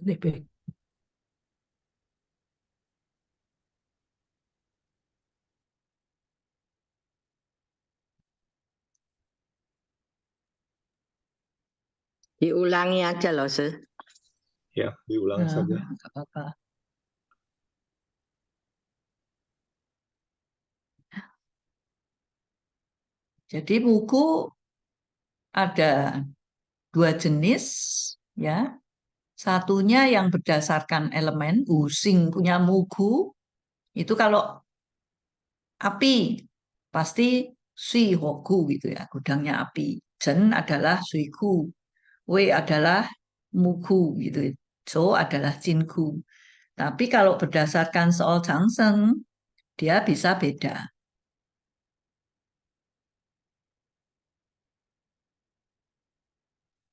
DP. Diulangi aja loh, Se. Ya, diulang saja. Nggak apa-apa. Jadi buku ada dua jenis, ya. Satunya yang berdasarkan elemen, Using punya mugu, itu kalau api pasti Sui Hoku gitu ya, gudangnya api. Jen adalah Suiku, Wei adalah Mugu gitu. So adalah Jinku. Tapi kalau berdasarkan soal Changseng, dia bisa beda.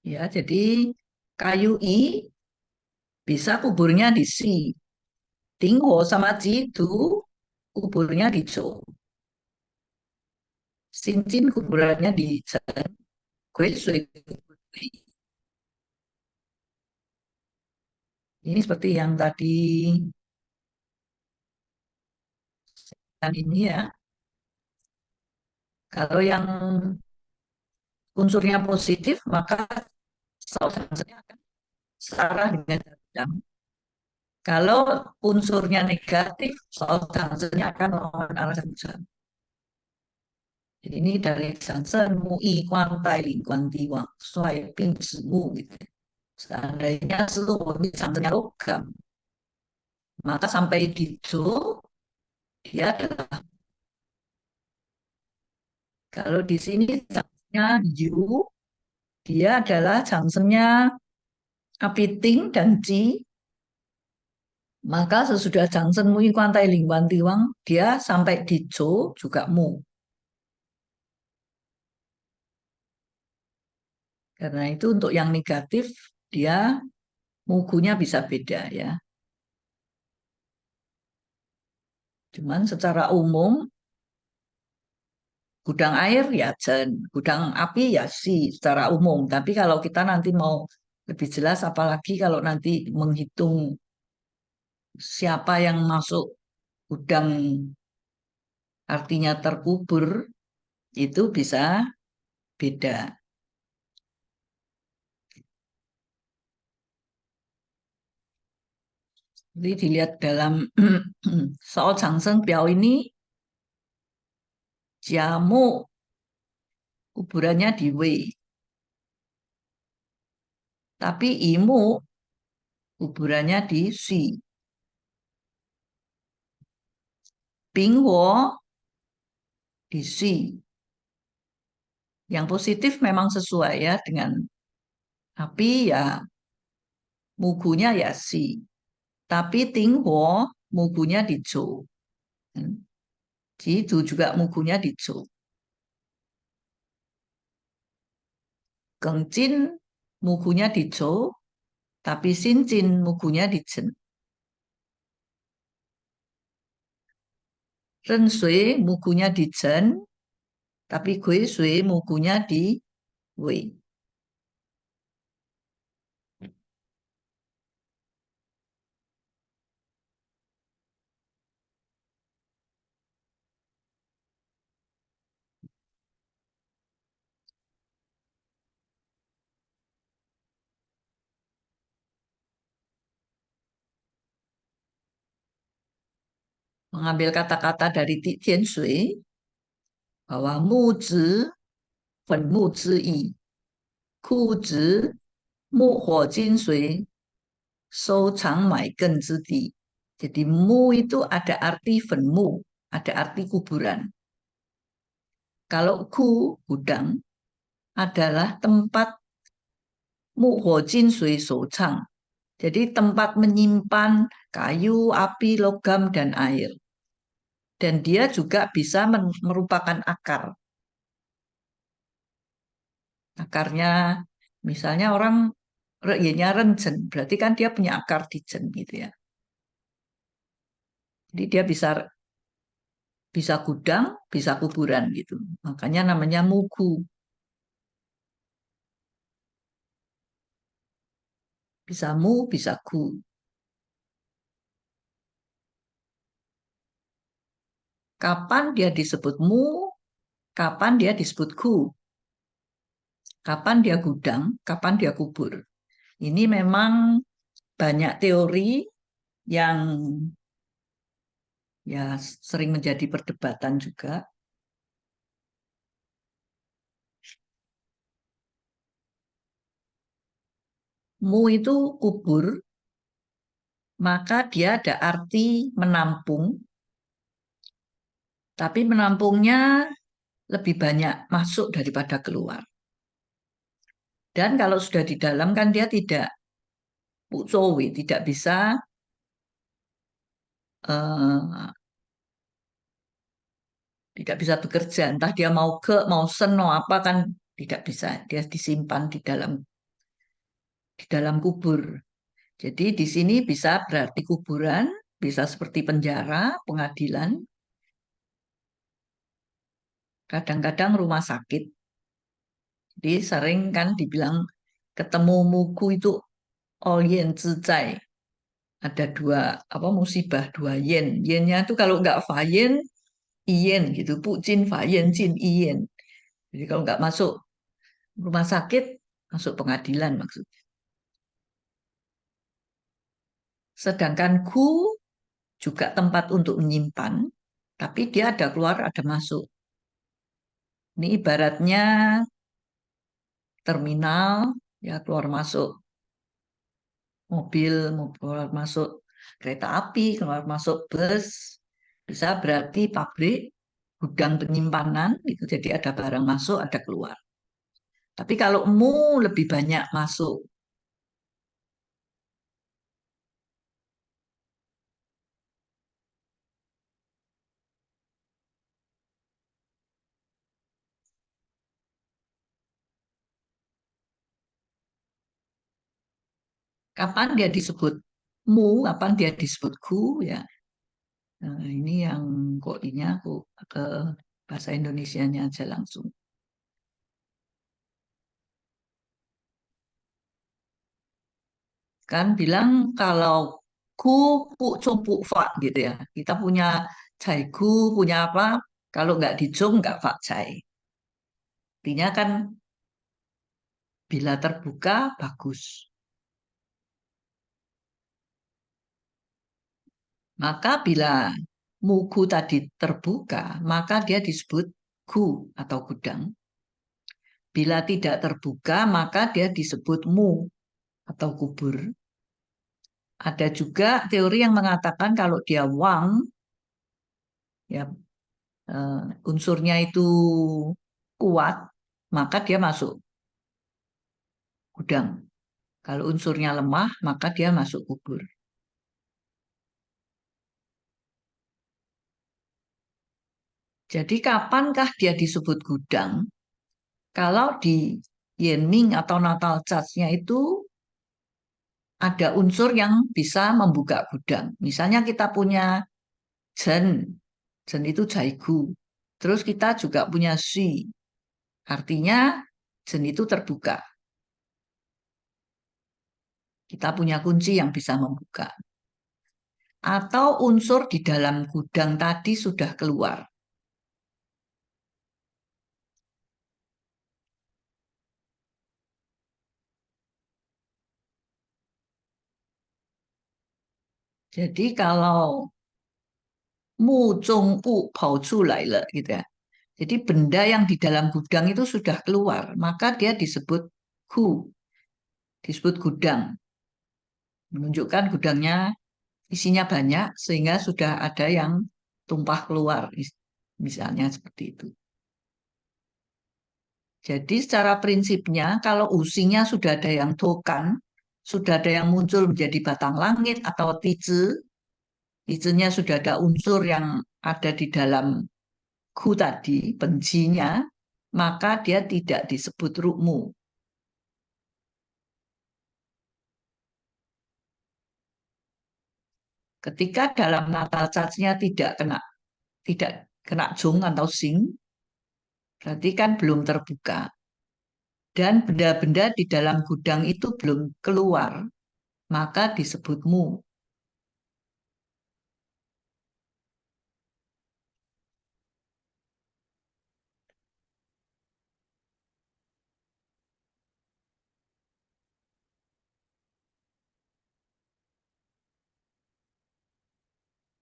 Ya, jadi kayu I bisa kuburnya di Si. Tingho sama Ji itu kuburnya di Jo. Sincin kuburannya di Chen. Kue Sui kuburnya. Ini seperti yang tadi yang ini ya. Kalau yang unsurnya positif, maka substansinya akan searah dengan bidang. Kalau unsurnya negatif, substansinya akan melawan arah bidang. Jadi ini dari Johnson, Mui, Kuantai, Ling, Kuanti, Wang, Suai, Ping, Mu, gitu. Seandainya seluruh ini sangatnya logam, maka sampai di Jo, dia adalah, kalau di sini Johnsonnya Yu, dia adalah Johnsonnya Apiting dan Ji, maka sesudah Johnson, Mui, Kuantai, Ling, Kuanti, Wang, dia sampai di Jo juga Mu. Karena itu untuk yang negatif, dia mugunya bisa beda ya. Cuman secara umum gudang air ya Jen, gudang api ya Si secara umum. Tapi kalau kita nanti mau lebih jelas, apalagi kalau nanti menghitung siapa yang masuk gudang artinya terkubur, itu bisa beda. Jadi dilihat dalam soal Changseng Piao ini, Jiamu kuburannya di Wei. Tapi Imu kuburannya di Si. Pingwo di Si. Yang positif memang sesuai ya dengan api ya mugunya ya Si. Tapi Tingho mugunya di Jo. Jidu juga mugunya di Jo. Gengcin mugunya di Jo, tapi Sincin mugunya di Jen. Ren Sui mugunya di Jen, tapi Gui Sui mugunya di Wei. Mengambil kata-kata dari Ti Tian Sui bahwa mu zi, fen mu zi yi, ku zi, mu huo jin sui, shou chang mai gen zi di. Jadi mu itu ada arti fenmu, ada arti kuburan. Kalau ku, gudang, adalah tempat mu huo jin sui shou chang. Jadi tempat menyimpan kayu, api, logam, dan air. Dan dia juga bisa merupakan akar. Akarnya, misalnya orang renyanya renjen, berarti kan dia punya akar di jen gitu ya. Jadi dia bisa bisa gudang, bisa kuburan gitu. Makanya namanya mugu. Bisa mu, bisa ku. Kapan dia disebut mu, kapan dia disebut ku. Kapan dia gudang, kapan dia kubur. Ini memang banyak teori yang ya sering menjadi perdebatan juga. Mu itu kubur, maka dia ada arti menampung, tapi menampungnya lebih banyak masuk daripada keluar. Dan kalau sudah di dalam kan dia tidak pucowi, tidak bisa eh, tidak bisa bekerja. Entah dia mau ke, mau seno apa kan tidak bisa. Dia disimpan di dalam kubur. Jadi di sini bisa berarti kuburan, bisa seperti penjara, pengadilan, kadang-kadang rumah sakit. Jadi sering kan dibilang ketemu muku itu all yen zizai. Ada dua apa musibah, dua yen. Yennya itu kalau nggak fa yen, iyen gitu. Pu jin fa yen jin iyen. Jadi kalau nggak masuk rumah sakit, masuk pengadilan maksudnya. Sedangkan ku juga tempat untuk menyimpan, tapi dia ada keluar, ada masuk. Ini ibaratnya terminal, ya keluar masuk mobil, keluar masuk kereta api, keluar masuk bus, bisa berarti pabrik, gudang penyimpanan, itu jadi ada barang masuk, ada keluar. Tapi kalau mu lebih banyak masuk. Kapan dia disebut mu, kapan dia disebut ku, ya. Nah, ini yang kok ini aku ke bahasa Indonesianya aja langsung. Kan bilang kalau ku pu cung pu fa gitu ya. Kita punya cai ku, punya apa? Kalau nggak dijung nggak fa cai. Artinya kan bila terbuka bagus. Maka bila mugu tadi terbuka, maka dia disebut gu atau gudang. Bila tidak terbuka, maka dia disebut mu atau kubur. Ada juga teori yang mengatakan kalau dia wang, ya unsurnya itu kuat, maka dia masuk gudang. Kalau unsurnya lemah, maka dia masuk kubur. Jadi kapankah dia disebut gudang? Kalau di Yenming atau Natal Church-nya itu ada unsur yang bisa membuka gudang. Misalnya kita punya jen, jen itu jaigu. Terus kita juga punya shi, artinya jen itu terbuka. Kita punya kunci yang bisa membuka. Atau unsur di dalam gudang tadi sudah keluar. Jadi kalau mu zhong pu pao chu lai le gitu ya. Jadi benda yang di dalam gudang itu sudah keluar, maka dia disebut gu, disebut gudang. Menunjukkan gudangnya isinya banyak sehingga sudah ada yang tumpah keluar, misalnya seperti itu. Jadi secara prinsipnya kalau usinya sudah ada yang tokan, sudah ada yang muncul menjadi batang langit atau tije, tijenya sudah ada unsur yang ada di dalam gu tadi, bencinya, maka dia tidak disebut rukmu. Ketika dalam natal charge-nya tidak kena jung atau sing, berarti kan belum terbuka. Dan benda-benda di dalam gudang itu belum keluar. maka disebut mu.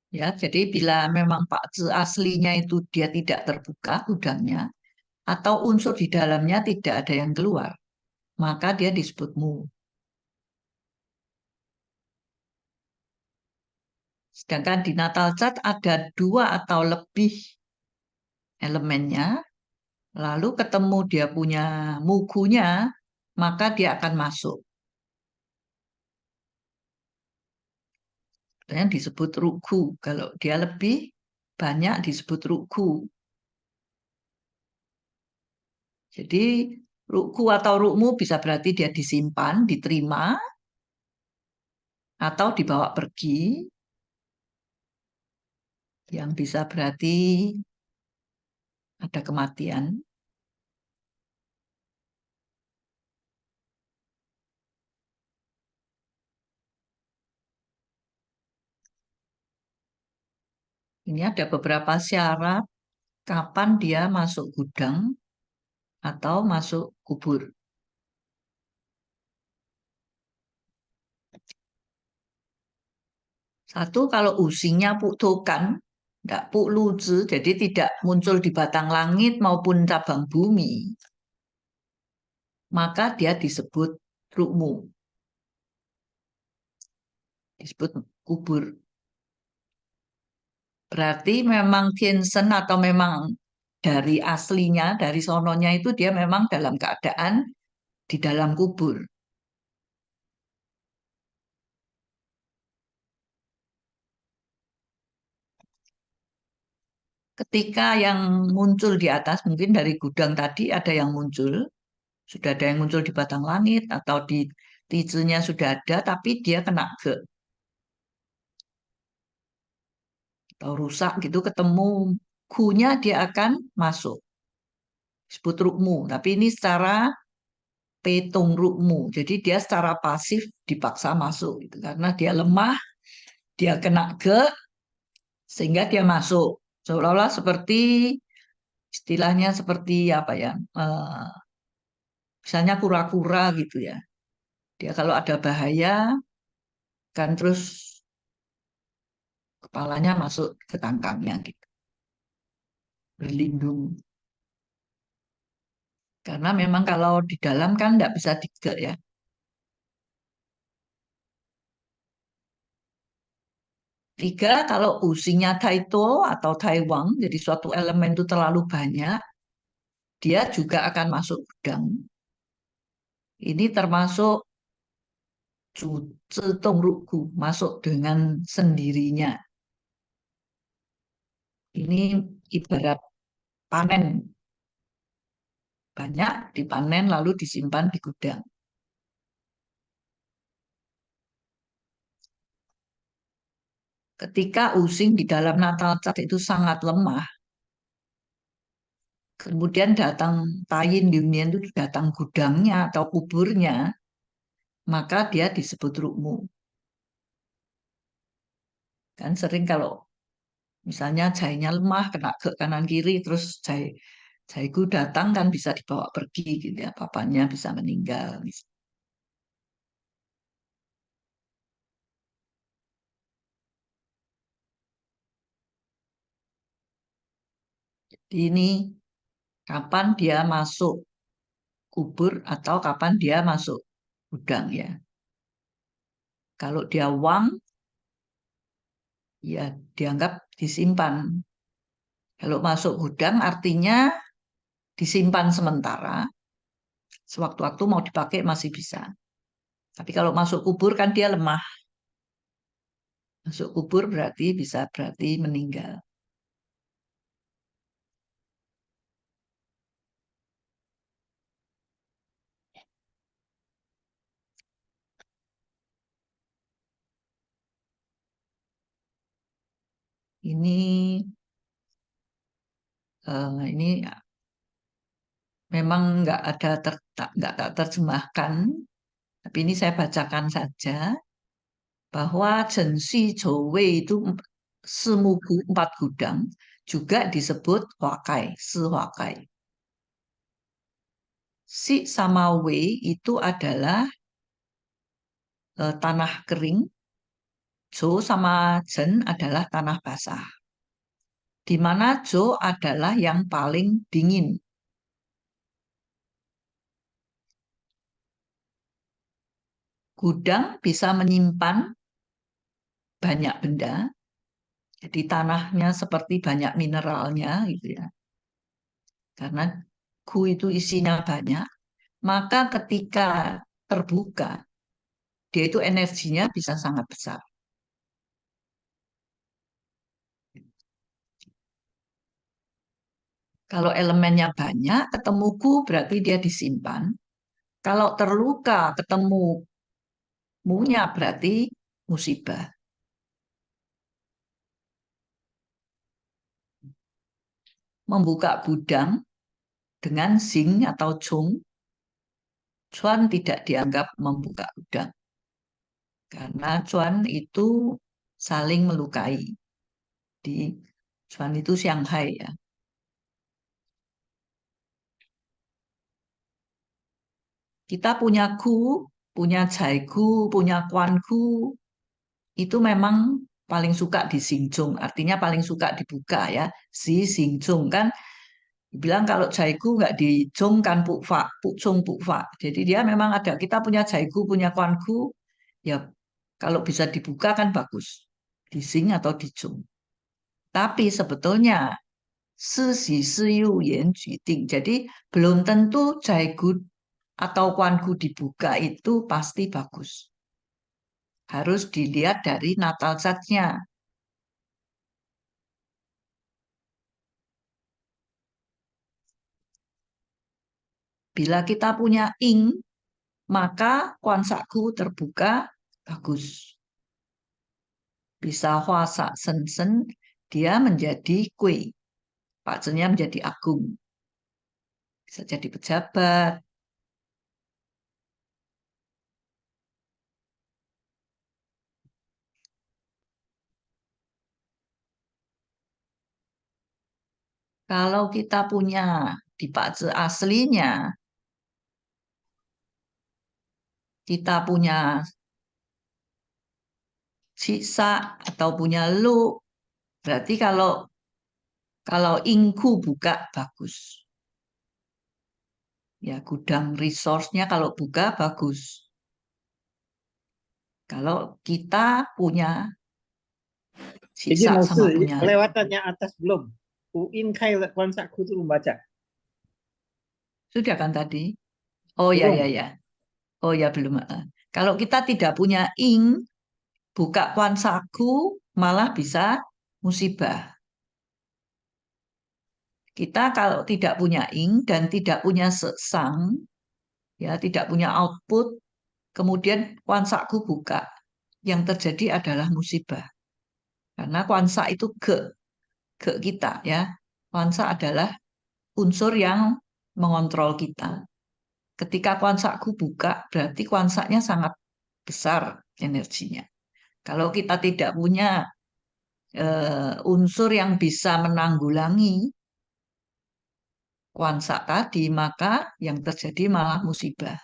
Ya, jadi bila memang Pak Zi aslinya itu dia tidak terbuka gudangnya atau unsur di dalamnya tidak ada yang keluar, maka dia disebut mu. Sedangkan di natal cat ada dua atau lebih elemennya, lalu ketemu dia punya mugunya, maka dia akan masuk. Yang disebut rugu. Kalau dia lebih banyak disebut rugu. Jadi ruku atau rukmu bisa berarti dia disimpan, diterima, atau dibawa pergi. Yang bisa berarti ada kematian. Ini ada beberapa syarat kapan dia masuk gudang atau masuk kubur. Satu, kalau usingnya puktokan, tidak pukluzi, jadi tidak muncul di batang langit maupun cabang bumi, maka dia disebut rukmu, disebut kubur. Berarti memang Tiansen atau memang dari aslinya, dari sononya itu dia memang dalam keadaan di dalam kubur. Ketika yang muncul di atas, mungkin dari gudang tadi ada yang muncul, sudah ada yang muncul di batang langit atau di tijunya sudah ada, tapi dia kena ge atau rusak gitu, ketemu gunya dia akan masuk, disebut rukmu. Tapi ini secara petung rukmu, jadi dia secara pasif dipaksa masuk gitu. Karena dia lemah, dia kena ge sehingga dia masuk. Seolah-olah seperti istilahnya seperti apa ya? Misalnya kura-kura gitu ya. Dia kalau ada bahaya kan terus kepalanya masuk ke tangkangnya gitu, berlindung. Karena memang kalau di dalam kan nggak bisa digek ya. Tiga, kalau usinya Taito atau Taiwan, jadi suatu elemen itu terlalu banyak, dia juga akan masuk gudang. Ini termasuk Cetung Ruku, masuk dengan sendirinya. Ini ibarat panen, banyak dipanen lalu disimpan di gudang. Ketika using di dalam natal cat itu sangat lemah, kemudian datang Tayin Union itu datang gudangnya atau kuburnya, maka dia disebut rukmu. Kan sering kalau misalnya jahenya lemah, kena ke kanan kiri, terus jahiku datang kan bisa dibawa pergi gitu ya, papanya bisa meninggal. Ini kapan dia masuk kubur atau kapan dia masuk gudang ya. Kalau dia wang, ya dianggap disimpan. Kalau masuk gudang artinya disimpan sementara, sewaktu-waktu mau dipakai masih bisa. Tapi kalau masuk kubur kan dia lemah. Masuk kubur berarti bisa berarti meninggal. Ini memang nggak ada nggak tak terjemahkan, tapi ini saya bacakan saja. bahwa Censi Jowe itu semugu 4 gudang juga disebut Huakai, Si Huakai. Si sama Wei itu adalah tanah kering, Jo sama Jen adalah tanah basah. Di mana Jo adalah yang paling dingin. Gudang bisa menyimpan banyak benda, jadi tanahnya seperti banyak mineralnya gitu ya. Karena gu itu isinya banyak, maka ketika terbuka, dia itu energinya bisa sangat besar. Kalau elemennya banyak, ketemu gu berarti dia disimpan. Kalau terluka, ketemu munya berarti musibah. Membuka gudang dengan Xing atau Chung, Chuan tidak dianggap membuka gudang. Karena Chuan itu saling melukai. Di Chuan itu Shanghai ya. Kita punya gu, punya jaigu, punya kuangu, itu memang paling suka di Xingzhong, artinya paling suka dibuka ya. Si Xingzhong kan bilang kalau jaigu nggak di Zhong kan pukfa, pukcung pukfa. Jadi dia memang ada, kita punya jaigu, punya kuangu, ya kalau bisa dibuka kan bagus. Di Xing atau di Zhong. Tapi sebetulnya si yu yan ting. Jadi belum tentu jaigu atau kuangu dibuka itu pasti bagus. Harus dilihat dari natal chart-nya. Bila kita punya ing, maka kuansaku terbuka bagus. Bisa huasa sen-sen, dia menjadi kue. Pakcenya menjadi agung. Bisa jadi pejabat. Kalau kita punya di pakce aslinya, kita punya sisa atau punya lu, berarti kalau ingku buka bagus. Ya gudang resource-nya kalau buka bagus. Kalau kita punya Jadi sisa Mose, sama punya lu. kelewatannya atas belum? Uin kai konsaku itu membaca. Sudah kan tadi? Oh ya ya Belum. ya. Oh ya belum. Kalau kita tidak punya ing, buka kuansaku malah bisa musibah. Kita kalau tidak punya ing dan tidak punya sesang, ya tidak punya output, kemudian kuansaku buka, yang terjadi adalah musibah. Karena kuansa itu ke kita ya. Kuansa adalah unsur yang mengontrol kita. Ketika kuansaku buka, berarti kuansanya sangat besar energinya. Kalau kita tidak punya unsur yang bisa menanggulangi kuansa tadi, maka yang terjadi malah musibah.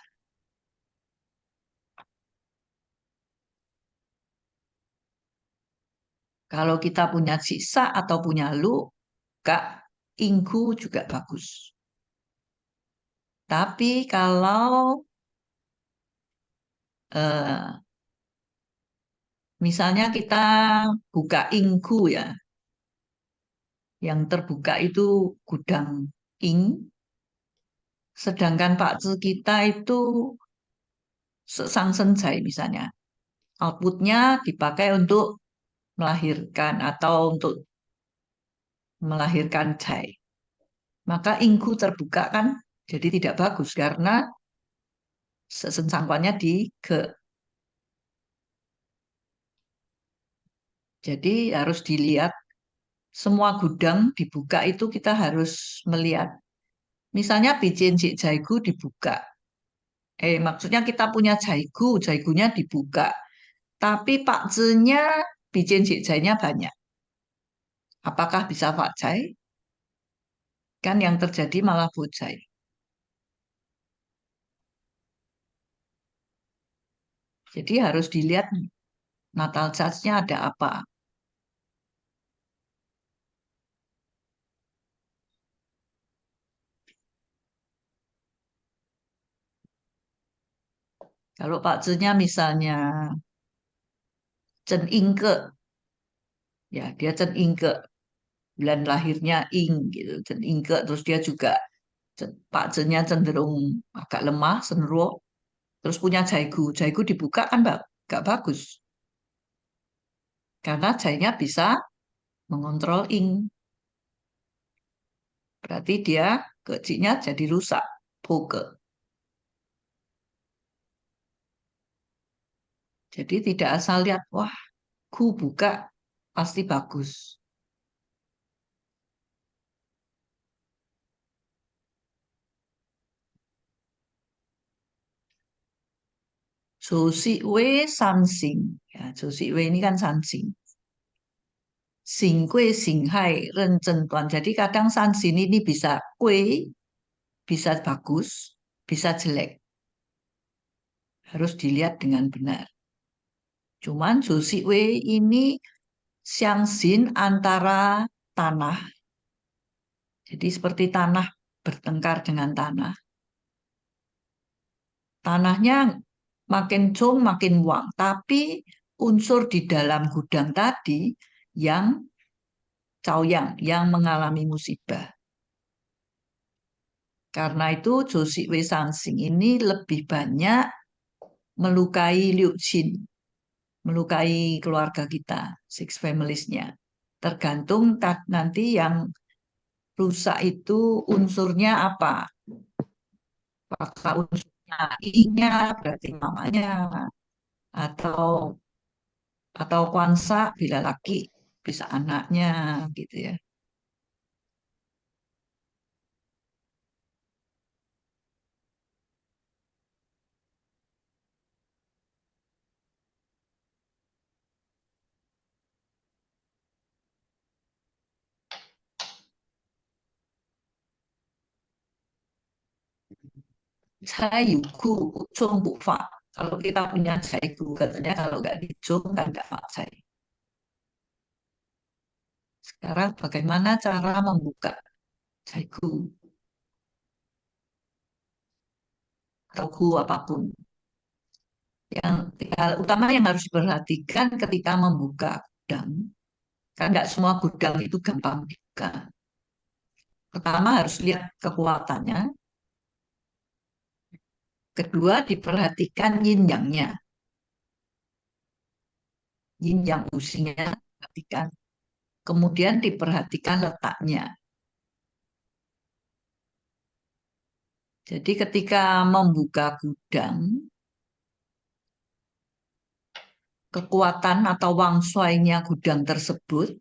Kalau kita punya sisa atau punya lu, kak ingku juga bagus. Tapi kalau misalnya kita buka ingku ya, yang terbuka itu gudang ing, sedangkan Pak Tzu kita itu sang senjai misalnya. Outputnya dipakai untuk melahirkan atau untuk melahirkan jai. Maka ingku terbuka kan jadi tidak bagus karena sensangkuannya di ke. Jadi harus dilihat semua gudang dibuka itu kita harus melihat. Misalnya biji jaigu dibuka. Maksudnya kita punya jaigu, jaigunya dibuka. Tapi Pak Zi-nya bikin jejainya banyak. Apakah bisa fakcai? Kan yang terjadi malah bocai. Jadi harus dilihat natal charge-nya ada apa. Kalau Pak Zi-nya misalnya Chen Ingke, ya dia Chen Ingke, bulan lahirnya Ing gitu, Chen Ingke, terus dia juga Pak Zi-nya cenderung agak lemah, senro, terus punya jaigu, jaigu dibuka kan nggak bagus, karena jainya bisa mengontrol Ing, berarti dia kejinya jadi rusak, poke. Jadi tidak asal lihat, wah, ku buka pasti bagus. Josi Wei Sansing. Ya, Josi Wei ini kan Sansing. Sing kue sing hai rencen tuan. Jadi kadang Sansin ini bisa kue, bisa bagus, bisa jelek. Harus dilihat dengan benar. Cuman Josi Wei ini Xiangxin antara tanah. Jadi seperti tanah bertengkar dengan tanah. Tanahnya makin cung makin wang, tapi unsur di dalam gudang tadi yang caoyang, yang mengalami musibah. Karena itu Joshi Wei Sansing ini lebih banyak melukai Liu Jin, melukai keluarga kita, six families-nya. Tergantung nanti yang rusak itu unsurnya apa. Apakah unsurnya I-nya berarti mamanya, atau Kwansa bila laki bisa anaknya gitu ya. Sayuku cung bufa. Kalau kita punya jaiku, katanya kalau nggak dicung kan nggak pakai. Sekarang bagaimana cara membuka jaiku atau gu apapun? Yang utama yang harus diperhatikan ketika membuka gudang, kan nggak semua gudang itu gampang dibuka. Pertama harus lihat kekuatannya. Kedua diperhatikan yin yang-nya. Yin yang usinya diperhatikan. Kemudian diperhatikan letaknya. Jadi ketika membuka gudang, kekuatan atau wang shuai-nya gudang tersebut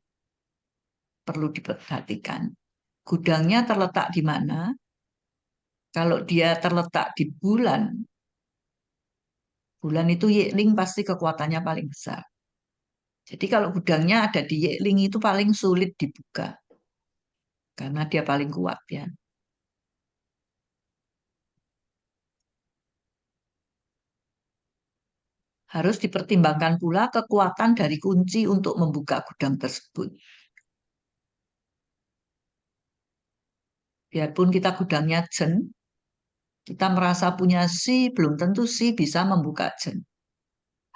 perlu diperhatikan. Gudangnya terletak di mana? Kalau dia terletak di bulan, bulan itu Yekling pasti kekuatannya paling besar. Jadi kalau gudangnya ada di Yekling itu paling sulit dibuka. Karena dia paling kuat ya. Harus dipertimbangkan pula kekuatan dari kunci untuk membuka gudang tersebut. Biarpun kita gudangnya Chen, kita merasa punya si, belum tentu si bisa membuka Chen.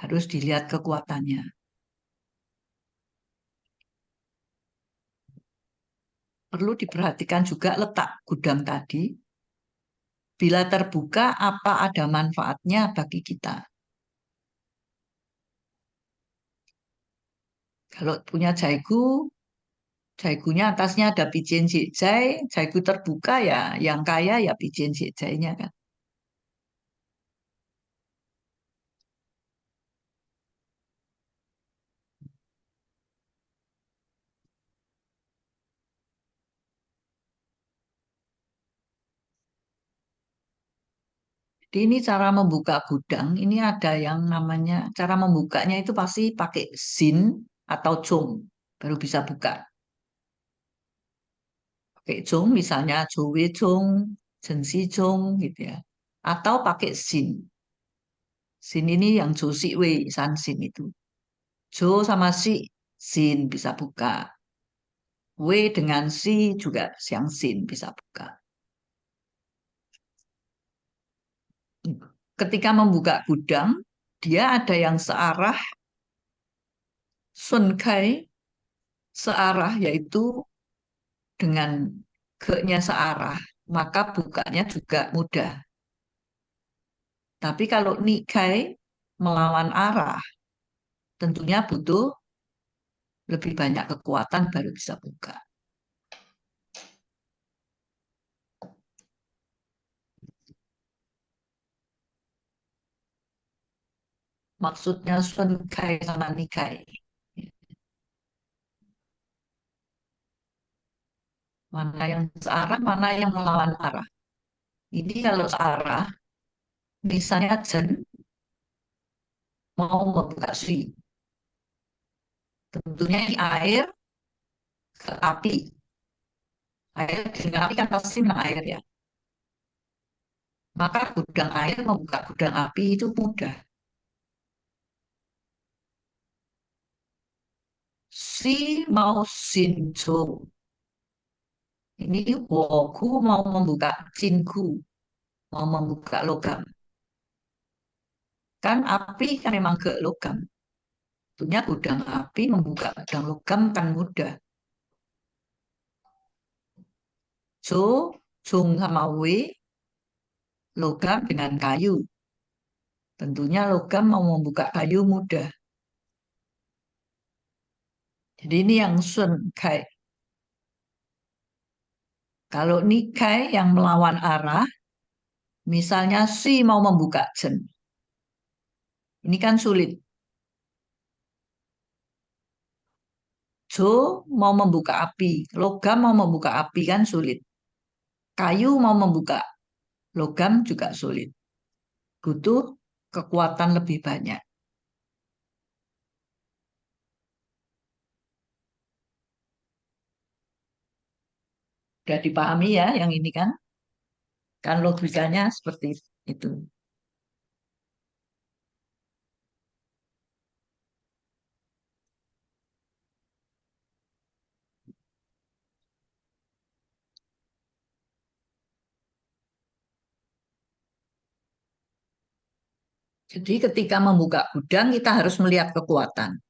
Harus dilihat kekuatannya. Perlu diperhatikan juga letak gudang tadi. Bila terbuka, apa ada manfaatnya bagi kita? Kalau punya jaigu, jaigunya atasnya ada pijen jai, jaigu terbuka ya, yang kaya ya pijen jainya kan. Jadi ini cara membuka gudang, ini ada yang namanya, cara membukanya itu pasti pakai zin atau cung, baru bisa buka. Pakai cung, misalnya jowe cung, jensi cung gitu ya. Atau pakai zin. Zin ini yang jo si wei, san zin itu. Jo sama si, zin bisa buka. Wei dengan si juga yang zin bisa buka. Ketika membuka gudang, dia ada yang searah, sun kai, searah yaitu dengan ke-nya searah, maka bukanya juga mudah. Tapi kalau nikai melawan arah, tentunya butuh lebih banyak kekuatan baru bisa buka. Maksudnya sun kai sama nikai. Mana yang searah, mana yang melawan arah. Ini kalau searah, misalnya Jen mau membuka Sui. Tentunya ini air ke api. Air dengan api kan pasti menang air ya. Maka gudang air membuka gudang api itu mudah. Si mau Shinjo. Ini woku mau membuka cinku, mau membuka logam. Kan api kan memang ke logam. Tentunya gudang api membuka gudang logam kan mudah. So, Jung sama Wei, logam dengan kayu. Tentunya logam mau membuka kayu mudah. Jadi ini yang Sun Kai. Kalau Nikai yang melawan arah, misalnya Si mau membuka Jen. Ini kan sulit. Jo mau membuka api, logam mau membuka api kan sulit. Kayu mau membuka logam juga sulit. Butuh kekuatan lebih banyak. Sudah dipahami ya yang ini kan? Kan logikanya seperti itu. Jadi ketika membuka gudang kita harus melihat kekuatan.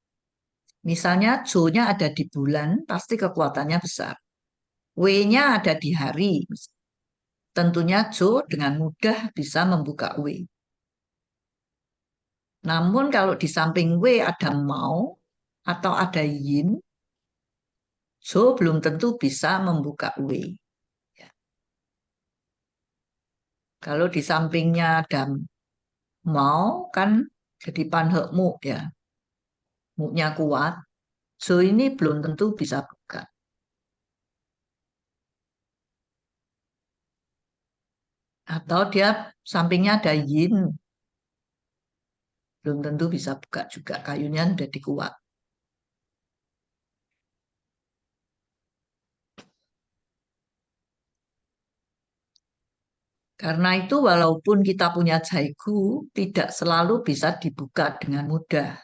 Misalnya Jo-nya ada di bulan, pasti kekuatannya besar. W-nya ada di hari. Tentunya Jo dengan mudah bisa membuka W. Namun kalau di samping W ada Mao atau ada Yin, Jo belum tentu bisa membuka W. Ya. Kalau di sampingnya ada Mao kan jadi panhekmu ya. Mu-nya kuat. Jo ini belum tentu bisa buka. Atau dia sampingnya ada Yin, belum tentu bisa buka juga. Kayunya udah dikuat. Karena itu walaupun kita punya jaiku, tidak selalu bisa dibuka dengan mudah.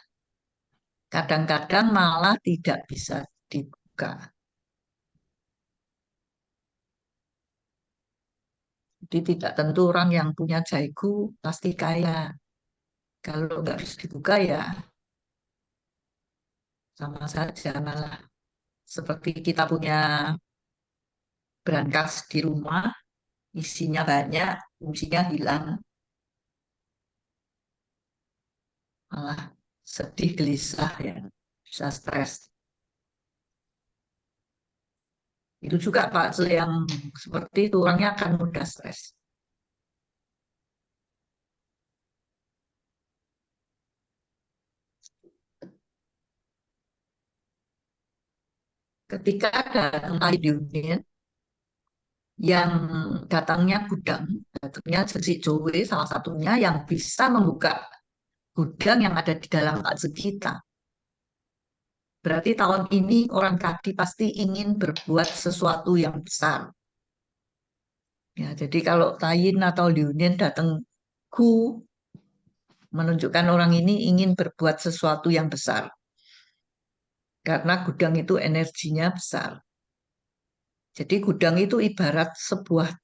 Kadang-kadang malah tidak bisa dibuka. Jadi tidak tentu orang yang punya jaiku pasti kaya. Kalau nggak bisa dibuka ya sama saja malah. Seperti kita punya berangkas di rumah, isinya banyak, kuncinya hilang, malah sedih gelisah ya, bisa stres. Itu juga Pak, yang seperti itu orangnya akan mudah stres. Ketika ada gempa di dunia, yang datangnya gudang, datangnya Jejik Jowe salah satunya yang bisa membuka gudang yang ada di dalam pakce kita. Berarti tahun ini orang Kadi pasti ingin berbuat sesuatu yang besar. Ya, jadi kalau Tayin atau Liunin datang Gu, menunjukkan orang ini ingin berbuat sesuatu yang besar. Karena gudang itu energinya besar. Jadi gudang itu ibarat sebuah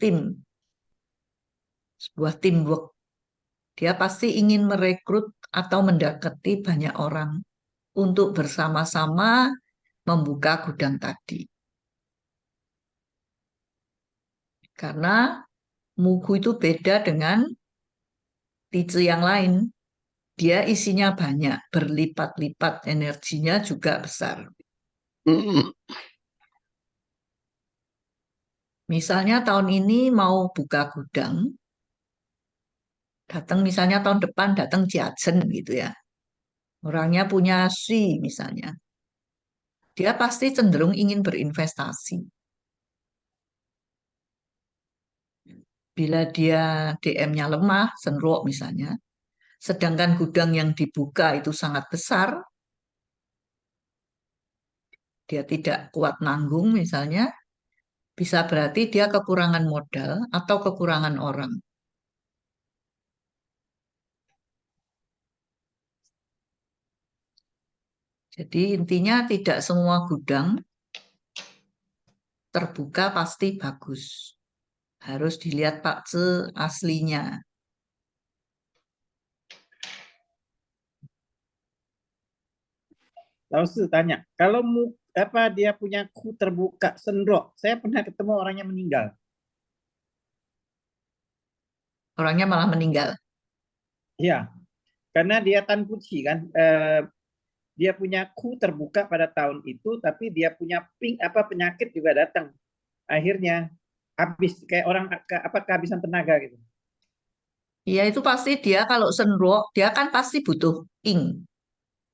teamwork. Dia pasti ingin merekrut atau mendekati banyak orang untuk bersama-sama membuka gudang tadi. Karena Mugu itu beda dengan Tice yang lain. Dia isinya banyak, berlipat-lipat, energinya juga besar. Misalnya tahun ini mau buka gudang, datang misalnya tahun depan datang Jiachen gitu ya. Orangnya punya Xi misalnya. Dia pasti cenderung ingin berinvestasi. Bila dia DM-nya lemah, senrok misalnya, sedangkan gudang yang dibuka itu sangat besar, dia tidak kuat nanggung misalnya, bisa berarti dia kekurangan modal atau kekurangan orang. Jadi intinya tidak semua gudang terbuka pasti bagus. Harus dilihat pakce aslinya. Lalu tanya, kalau apa dia punya ku terbuka sendok, saya pernah ketemu orangnya meninggal. Orangnya malah meninggal. Iya, karena dia Tan Kuci kan, dia punya ku terbuka pada tahun itu, tapi dia punya apa penyakit juga datang. Akhirnya habis kayak orang apa kehabisan tenaga gitu. Ya itu pasti dia kalau senrok, dia kan pasti butuh ink.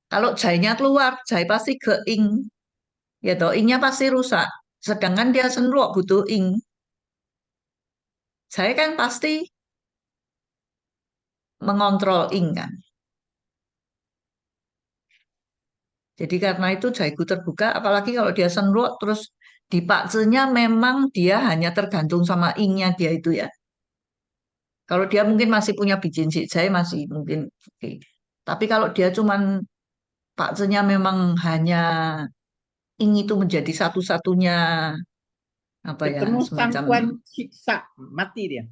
Kalau jainya keluar, jai pasti ke ink. Ya toh, inknya pasti rusak. Sedangkan dia senrok butuh ink. Jai kan pasti mengontrol ink kan. Jadi karena itu jaiku terbuka, apalagi kalau dia senrok, terus di paksenya memang dia hanya tergantung sama inknya dia itu ya. Kalau dia mungkin masih punya bijin si jai masih mungkin oke. Tapi kalau dia cuman paksenya memang hanya ink itu menjadi satu-satunya apa ya Ketemu semacam Sangkuan Siksa, mati dia.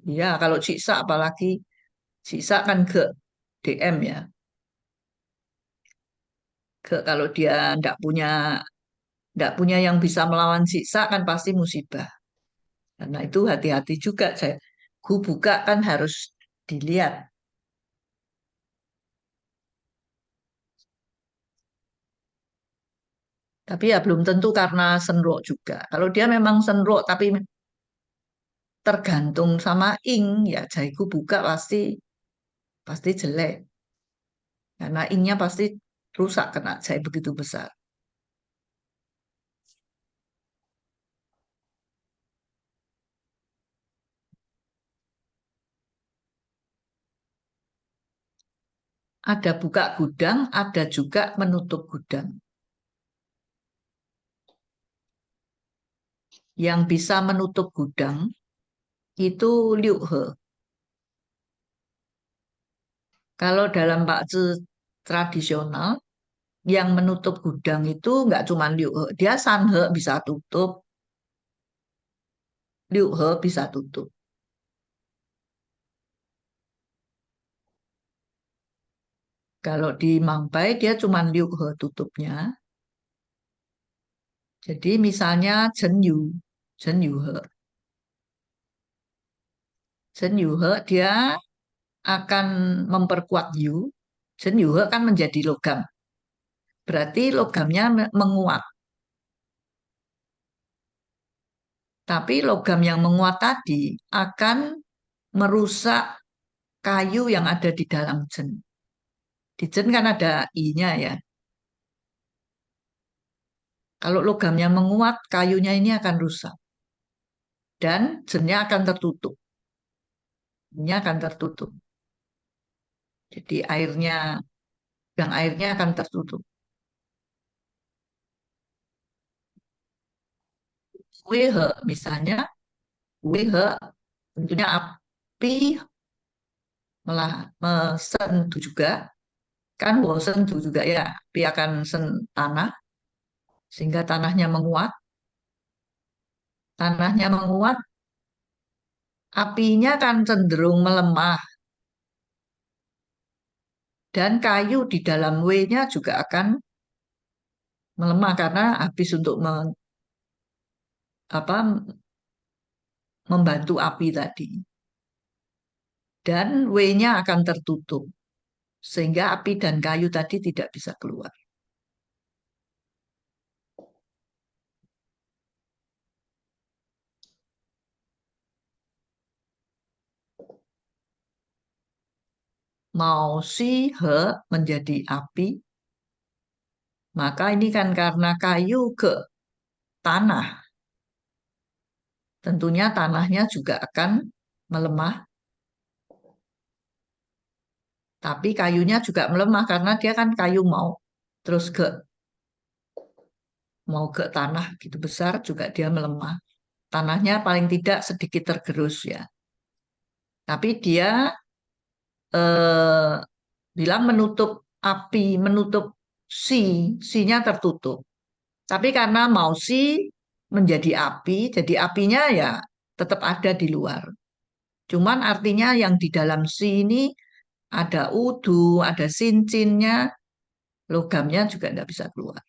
ya kalau sisa apalagi sisa kan ke DM ya ke kalau dia ndak punya yang bisa melawan sisa kan pasti musibah karena itu hati-hati juga saya ku buka kan harus dilihat tapi ya belum tentu karena senrok juga kalau dia memang senrok tapi tergantung sama ink ya jaiku buka pasti pasti jelek karena inknya pasti rusak kena jahit begitu besar. Ada buka gudang, ada juga menutup gudang. Yang bisa menutup gudang itu Liu He. Kalau dalam bakce tradisional, yang menutup gudang itu nggak cuma Liu He, dia San He bisa tutup, Liu He bisa tutup. Kalau di Mangpai dia cuma Liu He tutupnya. Jadi misalnya Chen Yu He. Chen Yu He dia akan memperkuat Yu. Chen Yu He kan menjadi logam. Berarti logamnya menguat. Tapi logam yang menguat tadi akan merusak kayu yang ada di dalam jen. Di jen kan ada I-nya ya. Kalau logamnya menguat, kayunya ini akan rusak. Dan jennya akan tertutup. Jennya akan tertutup. Jadi airnya akan tertutup. WH misalnya, WH tentunya api sentuh juga. Kan sentuh juga ya, api akan tanah. Sehingga tanahnya menguat. Tanahnya menguat, apinya kan cenderung melemah. Dan kayu di dalam W-nya juga akan melemah karena habis untuk membantu api tadi. Dan W-nya akan tertutup. Sehingga api dan kayu tadi tidak bisa keluar. Mau si he menjadi api, maka ini kan karena kayu ke tanah. Tentunya tanahnya juga akan melemah. Tapi kayunya juga melemah karena dia kan kayu terus mau ke tanah gitu besar juga dia melemah. Tanahnya paling tidak sedikit tergerus ya. Tapi dia eh, bilang menutup api, menutup si-nya tertutup. Tapi karena mau si menjadi api, jadi apinya ya tetap ada di luar. Cuman artinya yang di dalam si ini ada udu, ada sincinnya, logamnya juga tidak bisa keluar.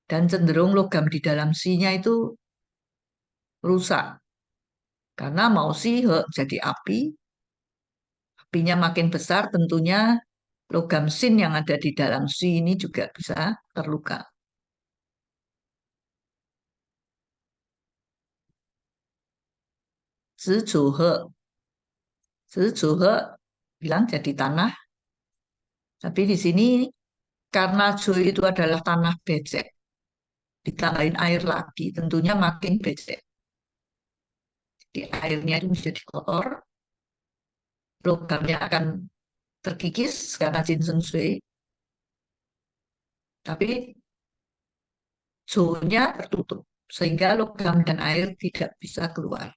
Dan cenderung logam di dalam si-nya itu rusak. Karena mau si jadi api, apinya makin besar tentunya logam sin yang ada di dalam si ini juga bisa terluka. Zizuhe, Zizuhe bilang jadi tanah. Tapi di sini karena Ju itu adalah tanah becek, ditambahin air lagi, tentunya makin becek. Jadi airnya itu menjadi kotor, logamnya akan terkikis karena Jinsen Shui, tapi Ju-nya tertutup, sehingga logam dan air tidak bisa keluar.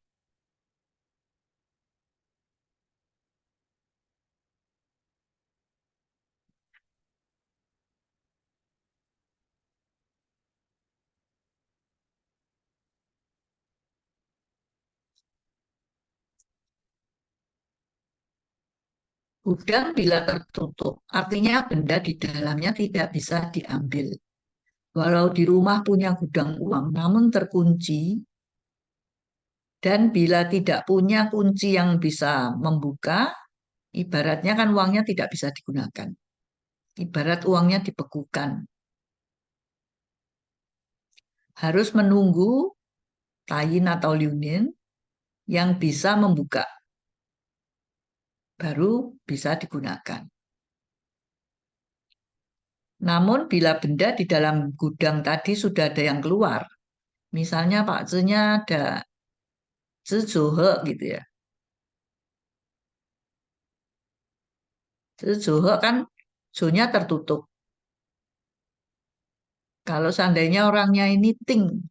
Gudang bila tertutup, artinya benda di dalamnya tidak bisa diambil. Walau di rumah punya gudang uang, namun terkunci, dan bila tidak punya kunci yang bisa membuka, ibaratnya kan uangnya tidak bisa digunakan. Ibarat uangnya dibekukan. Harus menunggu tayin atau liunin yang bisa membuka. Baru bisa digunakan. Namun bila benda di dalam gudang tadi sudah ada yang keluar, misalnya Pak Zenya ada Zizuhe gitu ya. Zizuhe kan Zo-nya tertutup. Kalau seandainya orangnya ini Ting,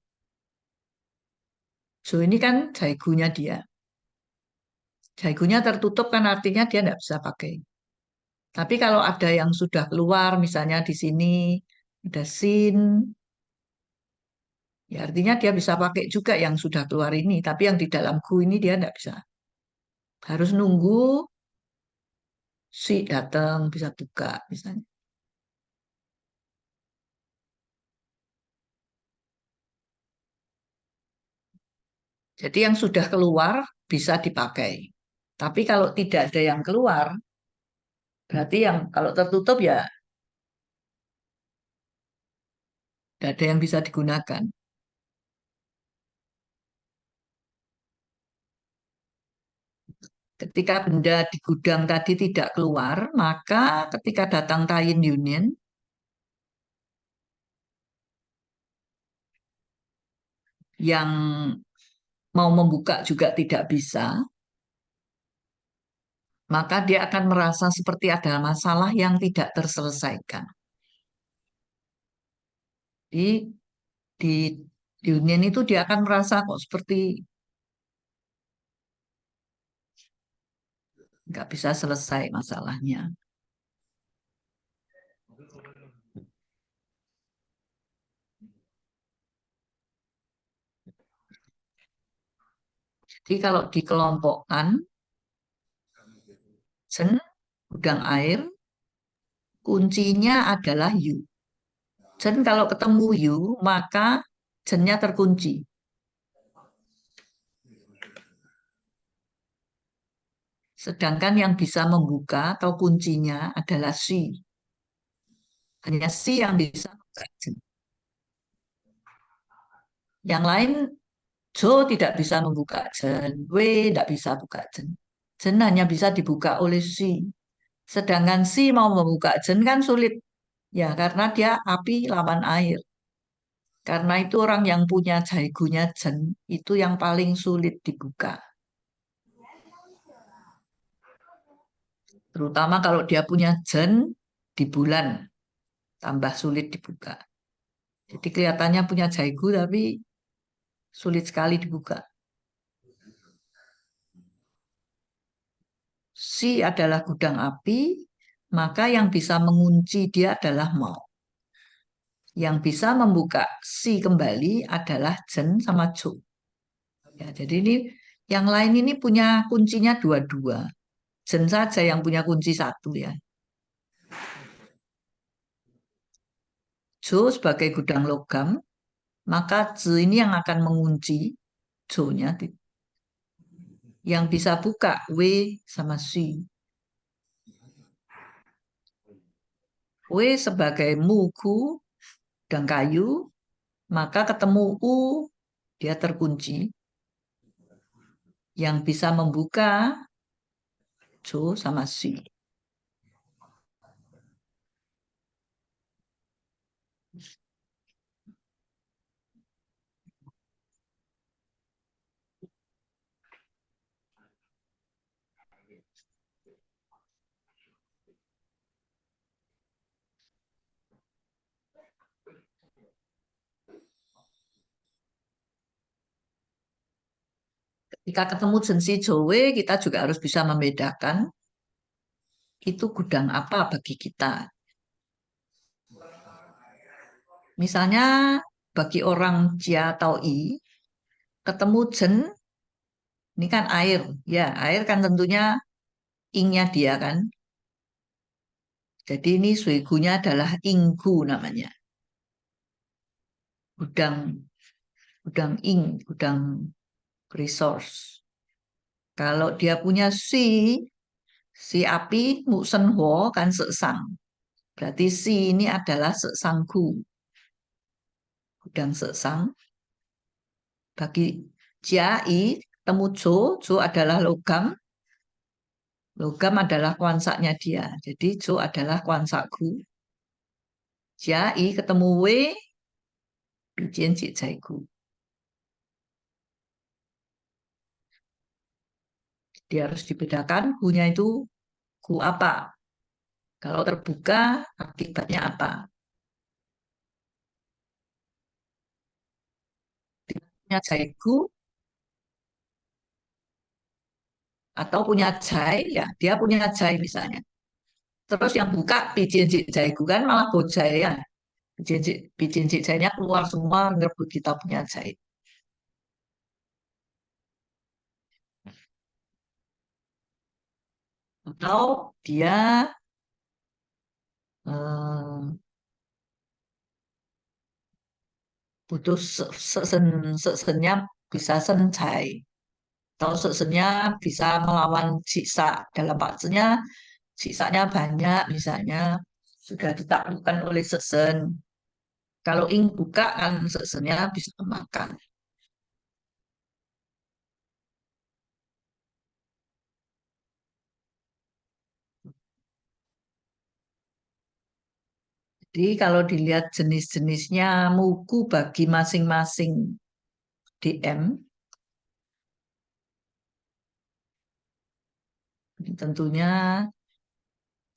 Zo ini kan jaigunya dia. Jaigunya tertutup kan artinya dia tidak bisa pakai. Tapi kalau ada yang sudah keluar, misalnya di sini ada sin, ya artinya dia bisa pakai juga yang sudah keluar ini. Tapi yang di dalam gu ini dia tidak bisa. Harus nunggu si datang bisa buka misalnya. Jadi yang sudah keluar bisa dipakai. Tapi kalau tidak ada yang keluar, berarti yang kalau tertutup ya tidak ada yang bisa digunakan. Ketika benda di gudang tadi tidak keluar, maka ketika datang tayin yunin, yang mau membuka juga tidak bisa, maka dia akan merasa seperti ada masalah yang tidak terselesaikan. Di di di hunian itu dia akan merasa kok seperti nggak bisa selesai masalahnya. Jadi kalau dikelompokkan, jen, gudang air, kuncinya adalah you. Jen kalau ketemu you, maka jennya terkunci. Sedangkan yang bisa membuka atau kuncinya adalah si. Hanya si yang bisa membuka jen. Yang lain, Jo tidak bisa membuka jen, W tidak bisa buka jen. Jen hanya bisa dibuka oleh si. Sedangkan si mau membuka jen kan sulit. Ya, karena dia api lawan air. Karena itu orang yang punya jaigunya jen, itu yang paling sulit dibuka. Terutama kalau dia punya jen di bulan, tambah sulit dibuka. Jadi kelihatannya punya jaigu tapi sulit sekali dibuka. Si adalah gudang api, maka yang bisa mengunci dia adalah mau. Yang bisa membuka si kembali adalah jen sama jo. Ya, jadi ini yang lain ini punya kuncinya dua-dua. Jen saja yang punya kunci satu ya. Jo sebagai gudang logam, maka ze ini yang akan mengunci jo-nya. Yang bisa buka W sama si. W sebagai mugu dan kayu, maka ketemu U, dia terkunci. Yang bisa membuka Jo sama si. Ketika ketemu jensi Jowe, kita juga harus bisa membedakan itu gudang apa bagi kita. Misalnya bagi orang Jia atau I, ketemu jen, ini kan air. Ya, air kan tentunya ingnya dia kan. Jadi ini suigunya adalah inggu namanya. Gudang, gudang ing, gudang resource. Kalau dia punya si api nguksen ho kan seksang. Berarti si ini adalah seksanggu. Gudang seksang. Bagi Jai, temu Jo adalah logam. Logam adalah kuansaknya dia. Jadi Jo adalah kuansakku. Jai ketemu W, bijian cik jaiku. Dia harus dibedakan, gunya itu gu apa. Kalau terbuka, akibatnya apa. Dia punya jaiku, atau punya jai, ya dia punya jai misalnya. Terus yang buka bijian cik jaiku kan malah bojai ya. Bijian cik jainya keluar semua, ngerebut kita punya jai. Atau dia eh, butuh sesennya bisa sencai. Atau sesennya bisa melawan siksa. Dalam maksudnya siksanya banyak misalnya sudah ditaklukkan oleh sesen. Kalau ing buka kan sesennya bisa makan. Jadi kalau dilihat jenis-jenisnya mugu bagi masing-masing DM. Tentunya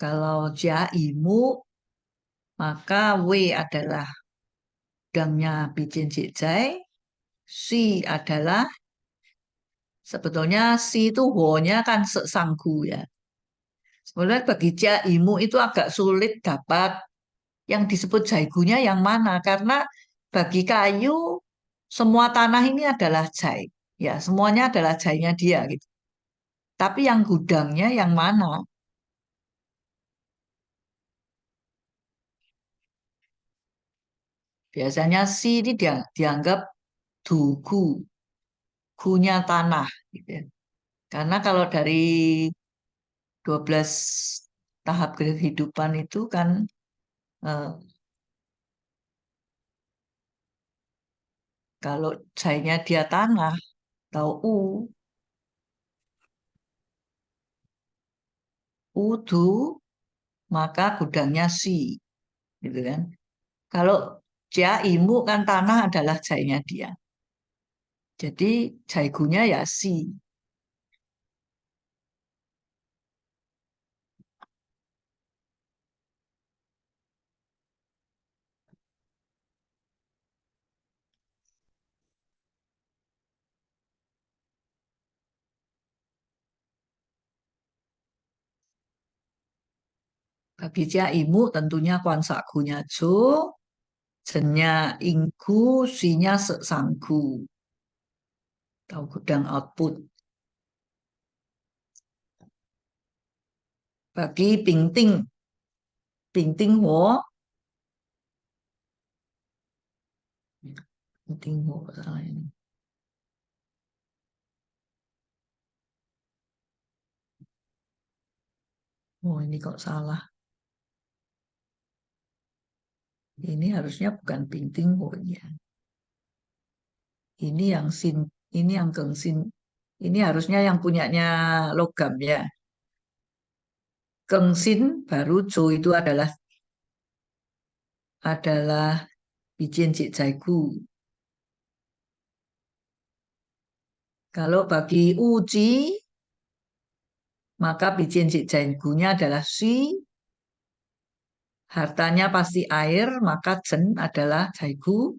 kalau jaimu, maka W adalah gudangnya Bijen Jicai. Si adalah, sebetulnya si itu wo-nya kan sesanggu ya. Sebenarnya bagi jaimu itu agak sulit dapat yang disebut jaigunya yang mana. Karena bagi kayu, semua tanah ini adalah jai. Ya, semuanya adalah jainya dia gitu. Tapi yang gudangnya yang mana? Biasanya si ini dianggap dugu, gunya tanah. Gitu ya. Karena kalau dari 12 tahap kehidupan itu kan eh, kalau jainya dia tanah, atau udu, maka gudangnya si. Gitu kan. Kalau jaimu kan tanah adalah jainya dia. Jadi jaigunya ya si. Bagi jaimu tentunya kuansakunya jo, jennya inggu, sinya sesanggu. Tahu gudang output. Bagi Pingting, Pingting Wo, Pingting Wo salah ini. Oh ini kok salah. Ini harusnya bukan Pingting Wo ya. Ini yang sin, ini yang gengsin. Ini harusnya yang punyanya logam ya. Gengsin baru Jo itu adalah Bijen Cik Jaigu. Kalau bagi Uji, maka Bijen Cik Jaigunya adalah Si. Hartanya pasti air, maka Jen adalah Jaigu.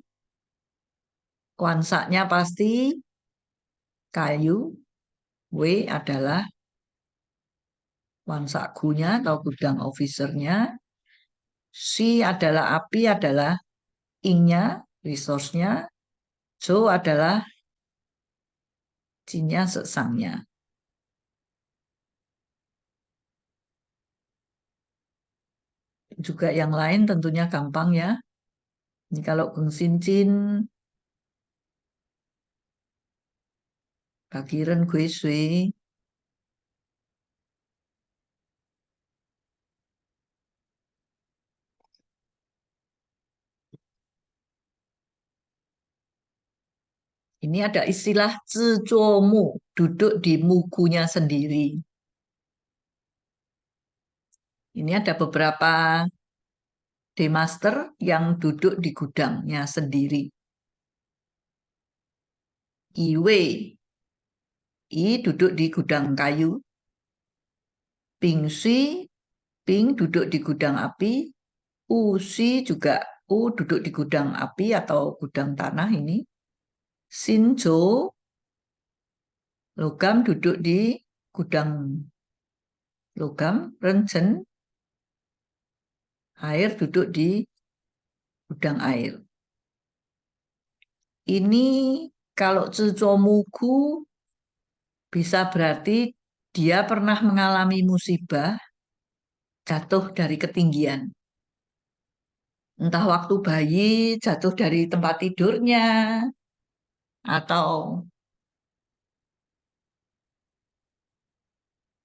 Kuansaknya pasti kayu. W adalah wansakunya atau gudang officernya. Si adalah api, adalah ingnya, resource-nya. Jo adalah jinnya, sesangnya. Juga yang lain tentunya gampang ya. Ini kalau Geng Sincin, Bagiren Gue Sui, ini ada istilah zizuomu, duduk di mugunya sendiri. Ini ada beberapa D-master yang duduk di gudangnya sendiri. Iwe, I duduk di gudang kayu. Pingsi, Ping duduk di gudang api. Usi juga, U duduk di gudang api atau gudang tanah ini. Sinjo, logam duduk di gudang logam. Renjen, air duduk di gudang air. Ini kalau Tsutomuku bisa berarti dia pernah mengalami musibah jatuh dari ketinggian. Entah waktu bayi jatuh dari tempat tidurnya atau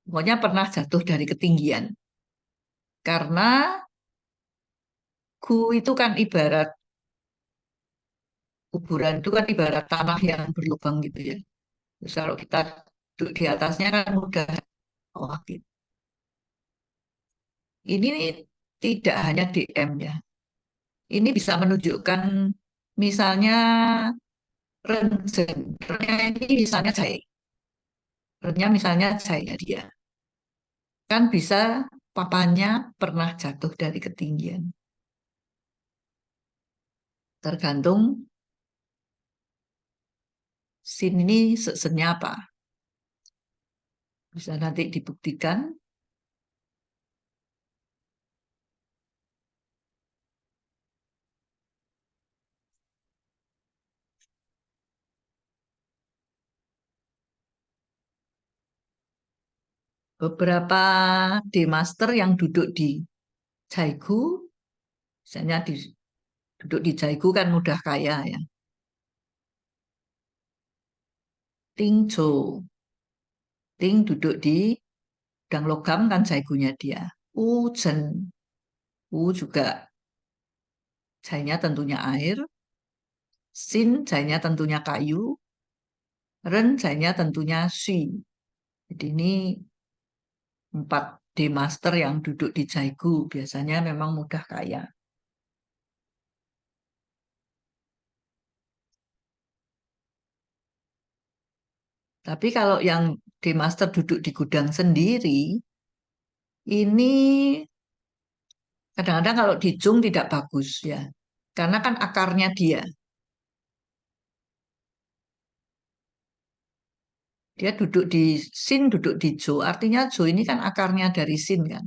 pokoknya pernah jatuh dari ketinggian. Karena gu itu kan ibarat kuburan itu kan ibarat tanah yang berlubang gitu ya. Terus kalau kita duduk di atasnya kan mudah. Oh, gitu. Ini tidak hanya DM ya. Ini bisa menunjukkan misalnya Renjen. Rennya ini misalnya jahe. Rennya misalnya jahe dia. Kan bisa papanya pernah jatuh dari ketinggian. Tergantung sin ini sesennya apa. Bisa nanti dibuktikan. Beberapa D-master yang duduk di Jaigu, misalnya duduk di Jaigu kan mudah kaya ya. Tingjo, Ting duduk di gudang logam kan Jaigunya dia. Ujen, U juga jainya tentunya air. Sin jainya tentunya kayu. Ren jainya tentunya Shi. Jadi ini 4 D-master yang duduk di Jaigu biasanya memang mudah kaya. Tapi kalau yang D-master duduk di gudang sendiri, ini kadang-kadang kalau di Jung tidak bagus ya. Karena kan akarnya dia. Dia duduk di Sin, duduk di Jo. Artinya Jo ini kan akarnya dari Sin kan.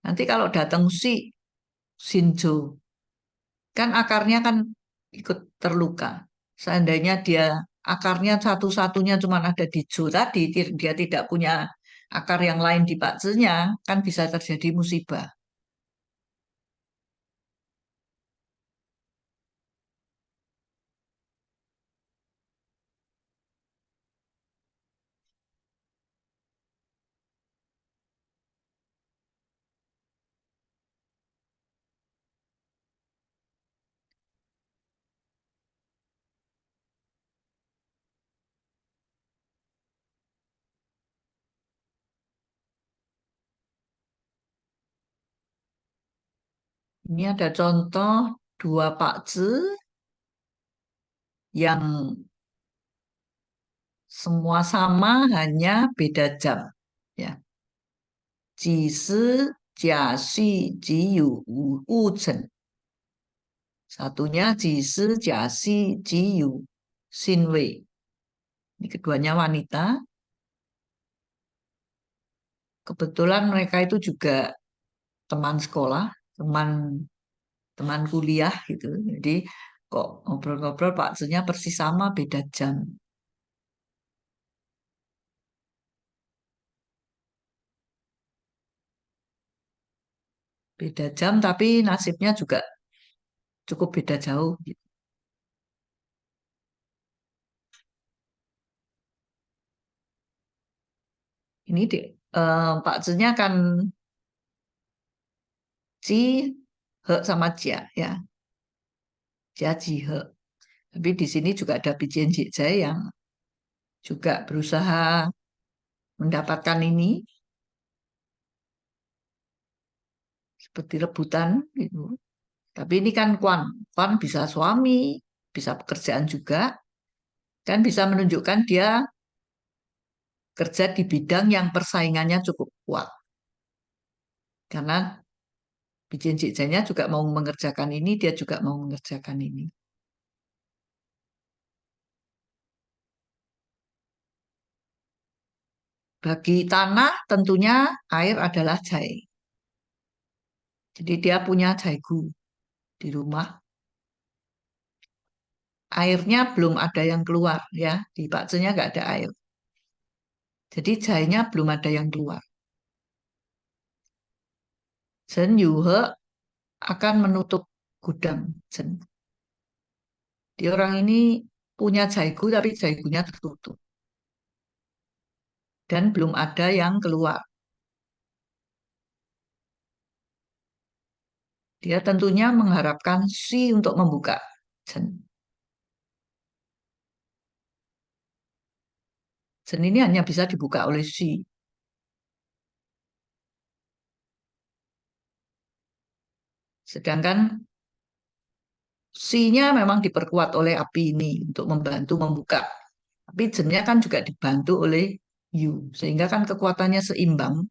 Nanti kalau datang Si, Sinjo, kan akarnya kan ikut terluka. Seandainya dia akarnya satu-satunya cuma ada di Jo tadi, dia tidak punya akar yang lain di Pakcenya, kan bisa terjadi musibah. Ini ada contoh 2 Pakce yang semua sama hanya beda jam. Ya, Ji Si, Jia Xi, Ji Yu, Wu Chen. Satunya Ji Si, Jia Xi, Ji Yu, Xin Wei. Ini keduanya wanita. Kebetulan mereka itu juga teman sekolah, teman teman kuliah gitu. Jadi kok ngobrol-ngobrol Pakcenya persis sama, beda jam. Beda jam tapi nasibnya juga cukup beda jauh gitu. Ini Pak Zenya kan Ci He sama Jia ya, Jia Ji He. Tapi di sini juga ada Bijian Jikjai yang juga berusaha mendapatkan ini seperti rebutan gitu. Tapi ini kan Kwan, Kwan bisa suami, bisa pekerjaan juga, kan bisa menunjukkan dia kerja di bidang yang persaingannya cukup kuat. Karena Bijian Jikjainya juga mau mengerjakan ini, dia juga mau mengerjakan ini. Bagi tanah tentunya air adalah jai. Jadi dia punya jaigu di rumah. Airnya belum ada yang keluar ya, di baksonya nggak ada air. Jadi jainya belum ada yang keluar. Zen Yuhe akan menutup gudang Zen. Dia orang ini punya jaigu tapi jaigunya tertutup. Dan belum ada yang keluar. Dia tentunya mengharapkan si untuk membuka Zen. Zen ini hanya bisa dibuka oleh si. Sedangkan Si-nya memang diperkuat oleh api ini untuk membantu membuka. Tapi jennya kan juga dibantu oleh yu. Sehingga kan kekuatannya seimbang.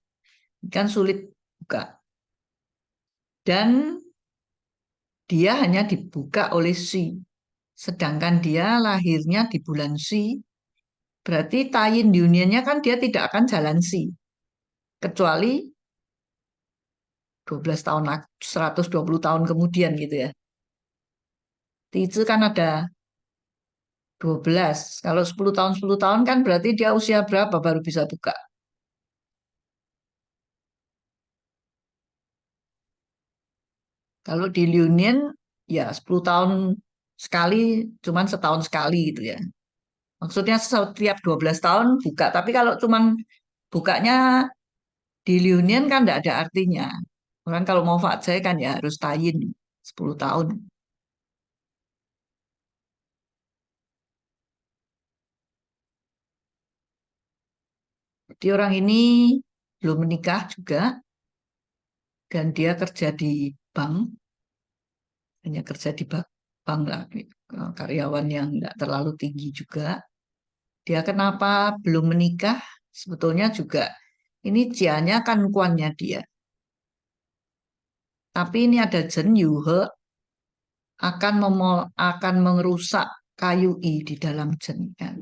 Kan sulit buka. Dan dia hanya dibuka oleh si. Sedangkan dia lahirnya di bulan si. Berarti tie-in unionnya kan dia tidak akan jalan si. Kecuali 12 tahun, 120 tahun kemudian gitu ya. Tizi kan ada 12. Kalau 10 tahun kan berarti dia usia berapa baru bisa buka. Kalau di Liunian ya 10 tahun sekali, cuman setahun sekali gitu ya. Maksudnya setiap 12 tahun buka. Tapi kalau cuman bukanya di Liunian kan tidak ada artinya. Orang kalau mau Fakjai kan ya harus tayin 10 tahun. Jadi orang ini belum menikah juga dan dia kerja di bank, hanya kerja di bank lah, karyawan yang tidak terlalu tinggi juga. Dia kenapa belum menikah? Sebetulnya juga ini jianya kan kuannya dia. Tapi ini ada Jen Yuhe akan merusak kayu i di dalam Jen kan.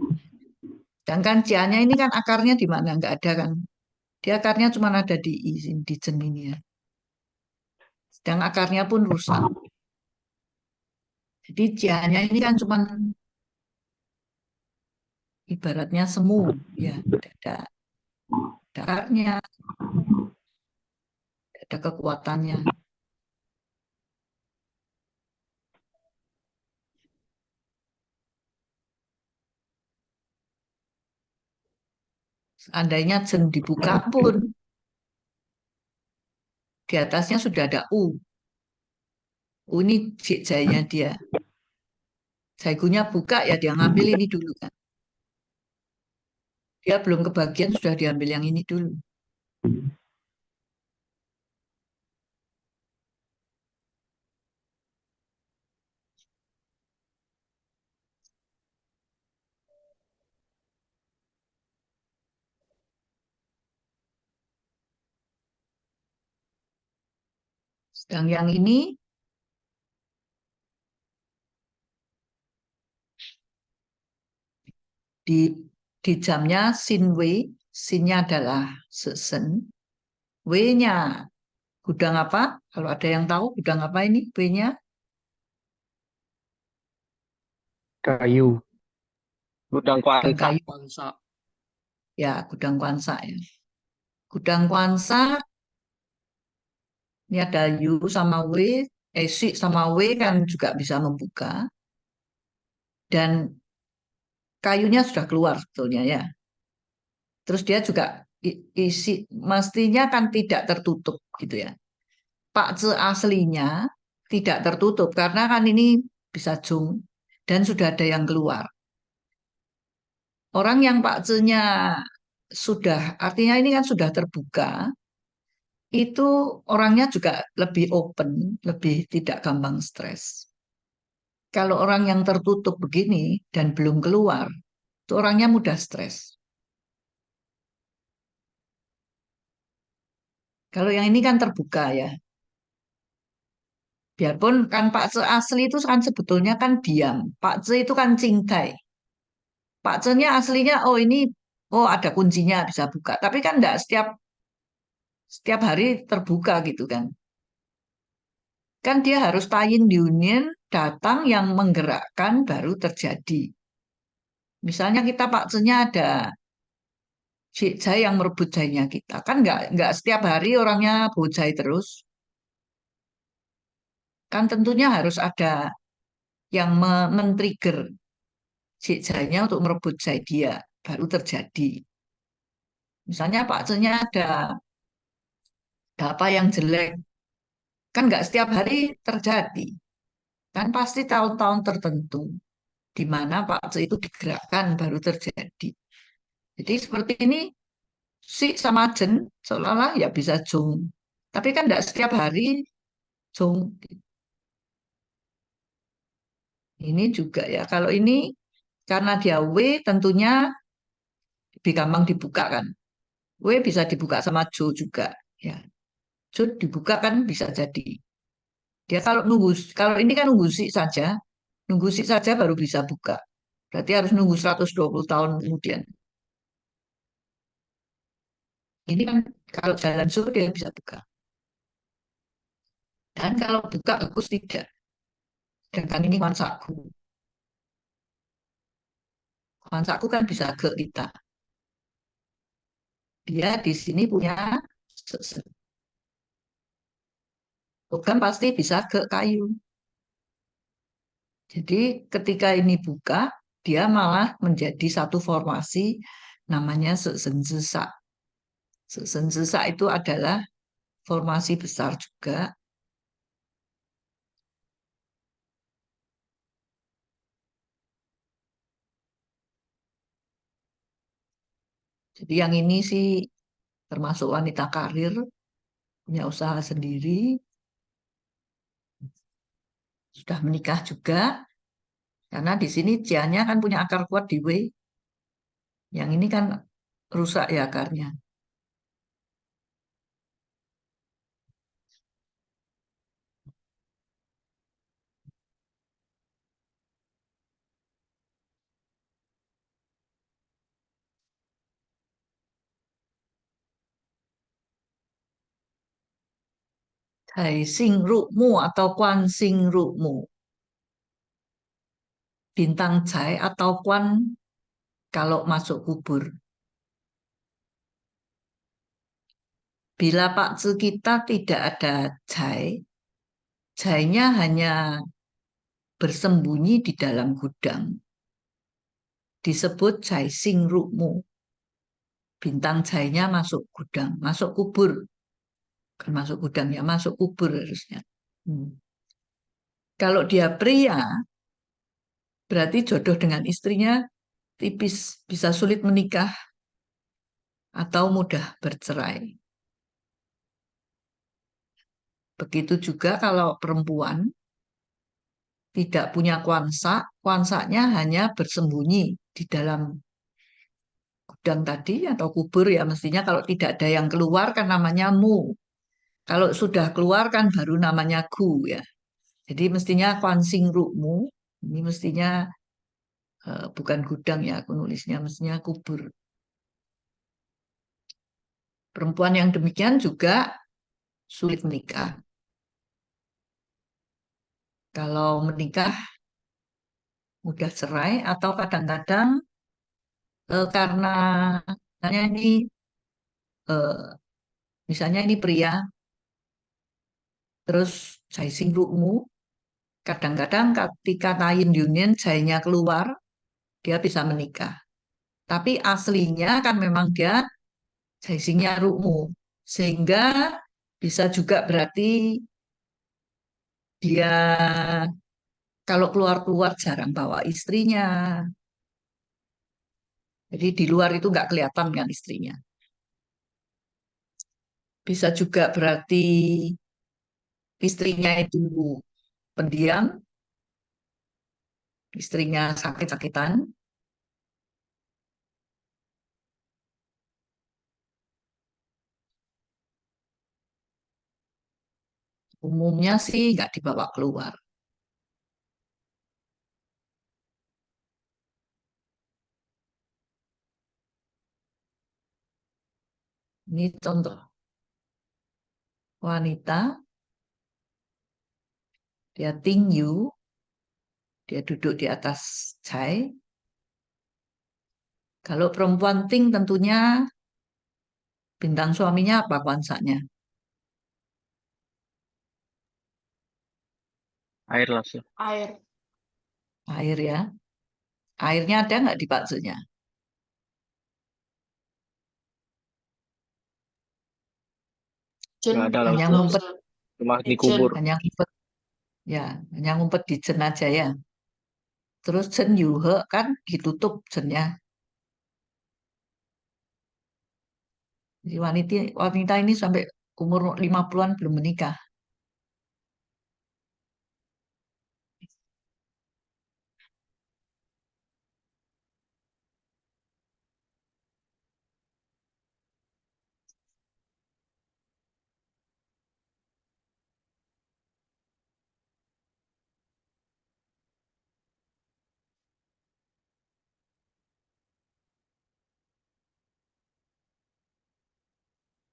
Sedangkan jianya ini kan akarnya di mana? Nggak ada kan. Dia akarnya cuma ada di i, di Jen ini ya. Sedang akarnya pun rusak. Jadi jianya ini kan cuma ibaratnya semu ya, ada akarnya, ada kekuatannya. Seandainya Jen dibuka pun di atasnya sudah ada U. U ini jaya dia. Jaigunya buka ya dia ngambil ini dulu kan. Dia belum kebagian sudah diambil yang ini dulu. Sedang yang ini di jamnya Sin Wei, Sinnya adalah Sesen, W-nya gudang apa? Kalau ada yang tahu gudang apa ini W-nya? Kayu. Gudang Gudang Kuansa. kayu. Ya, gudang Kuansa ya. Gudang Kuansa ini ada Yu sama W, Si sama W kan juga bisa membuka. Dan kayunya sudah keluar sebetulnya ya. Terus dia juga isi mestinya kan tidak tertutup gitu ya. Pak Ce aslinya tidak tertutup karena kan ini bisa jung dan sudah ada yang keluar. Orang yang Pak Ce-nya sudah artinya ini kan sudah terbuka, itu orangnya juga lebih open, lebih tidak gampang stres. Kalau orang yang tertutup begini dan belum keluar, itu orangnya mudah stres. Kalau yang ini kan terbuka ya. Biarpun kan Pak Ce asli itu kan sebetulnya kan diam. Pak Ce itu kan cintai. Pak Ce-nya aslinya oh ini oh ada kuncinya bisa buka. Tapi kan enggak setiap hari terbuka gitu kan. Kan dia harus tayin union datang yang menggerakkan baru terjadi. Misalnya kita Pak Ce-nya ada Jai yang merebut jainya kita. Kan enggak setiap hari orangnya bojai terus. Kan tentunya harus ada yang men-trigger jaya untuk merebut jaya dia baru terjadi. Misalnya Pak Ce-nya ada apa yang jelek, kan nggak setiap hari terjadi, kan pasti tahun-tahun tertentu di mana Pak Ce itu digerakkan baru terjadi. Jadi seperti ini si sama Jen seolah-olah ya bisa jung, tapi kan nggak setiap hari jung. Ini juga ya. Kalau ini karena dia W tentunya lebih gampang dibuka kan. W bisa dibuka sama Jo juga. Ya, Jo dibuka kan bisa jadi. Dia kalau ini kan nunggu si saja, nunggu si saja baru bisa buka. Berarti harus nunggu 120 tahun kemudian. Ini kan kalau jalan sur dia bisa buka. Dan kalau buka bagus tidak. Sedangkan ini wansaku. Wansaku kan bisa ke kita. Dia di sini punya logam pasti bisa ke kayu. Jadi ketika ini buka, dia malah menjadi satu formasi namanya sesenzesa. Sesenzesa itu adalah formasi besar juga. Jadi yang ini sih termasuk wanita karir, punya usaha sendiri, sudah menikah juga, karena di sini Jianya kan punya akar kuat di W. Yang ini kan rusak ya akarnya. Hai Sing Rukmu atau Kwan Sing Rukmu. Bintang Jai atau Kwan kalau masuk kubur. Bila Pak Tzu kita tidak ada Jai, Jainya hanya bersembunyi di dalam gudang. Disebut Jai Sing Rukmu. Bintang Jainya masuk gudang, masuk kubur. Bukan masuk gudang ya, masuk kubur harusnya. Kalau dia pria, berarti jodoh dengan istrinya tipis, bisa sulit menikah atau mudah bercerai. Begitu juga kalau perempuan tidak punya kuansa, kuansanya hanya bersembunyi di dalam gudang tadi atau kubur ya mestinya kalau tidak ada yang keluar kan namanya mu. Kalau sudah keluar kan baru namanya gu ya. Jadi mestinya kuansing rukmu, ini mestinya bukan gudang ya aku nulisnya, mestinya kubur. Perempuan yang demikian juga sulit menikah. Kalau menikah mudah cerai atau kadang-kadang karena misalnya ini eh, misalnya ini pria terus jaising rukmu kadang-kadang ketika tayin union jainya keluar dia bisa menikah. Tapi aslinya kan memang dia jaisingnya rukmu sehingga bisa juga berarti dia kalau keluar-keluar jarang bawa istrinya. Jadi di luar itu nggak kelihatan kan istrinya. Bisa juga berarti istrinya itu pendiam, istrinya sakit-sakitan. Umumnya sih nggak dibawa keluar. Ini contoh wanita, dia tingyu, dia duduk di atas jai. Kalau perempuan ting tentunya bintang suaminya apa kuansanya? Air lah sih. Air. Air ya. Airnya ada nggak di baksonya? Jun. Nggak ada lah Hanya Ustaz. ngumpet, Cuma Jun. dikubur. hanya ngumpet, ya, hanya ngumpet di jen aja ya. Terus jen yuhe kan ditutup jennya. Jadi wanita wanita ini sampai umur 50-an belum menikah.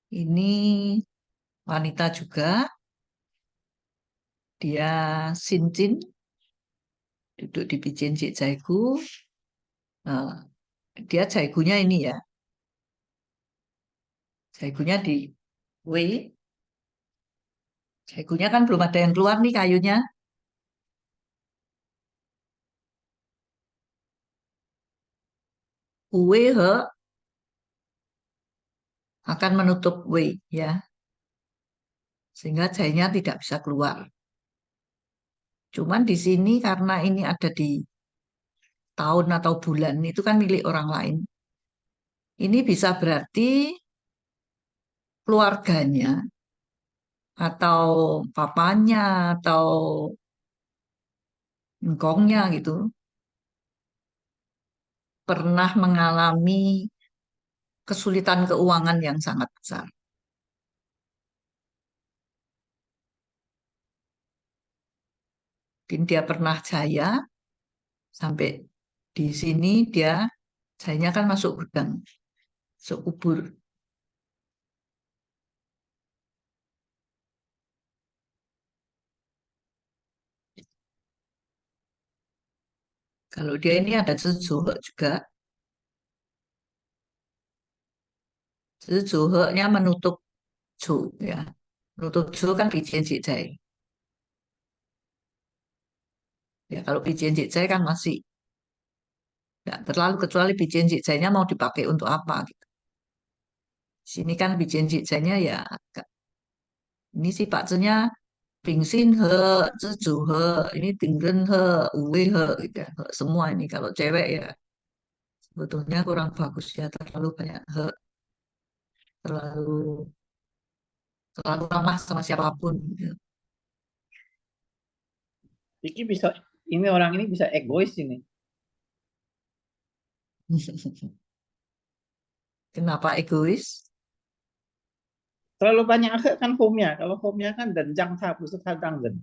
Ini wanita juga, dia Sincin, duduk di Pijensi Jaigu. Nah, dia Jaigunya ini ya, Jaigunya di W. Jaigunya kan belum ada yang keluar nih kayunya. W, he, akan menutup W ya, sehingga jainya tidak bisa keluar. Cuman di sini karena ini ada di tahun atau bulan, itu kan milik orang lain. Ini bisa berarti keluarganya atau papanya atau engkongnya gitu pernah mengalami kesulitan keuangan yang sangat besar. Mungkin dia pernah jaya sampai di sini dia jayanya kan masuk gudang, masuk kubur. Kalau dia ini ada sejuhuk juga. Sejuhuknya menutup jo ya. Menutup jo kan Pijen Jai. Ya kalau Pijen Jai kan masih nggak terlalu, kecuali Pijen Jainya mau dipakai untuk apa gitu. Sini kan Pijen Jainya ya ini sih pakcenya Pingsin he, Jeju he, ini Tingren he, Uwe he, gitu ya. He semua ini kalau cewek ya sebetulnya kurang bagus ya, terlalu banyak he, terlalu terlalu ramah sama siapapun gitu. Ini orang ini bisa egois ini. Kenapa egois? Terlalu banyak kan home-nya. Kalau home-nya kan dan jang ta pusat hadang dan.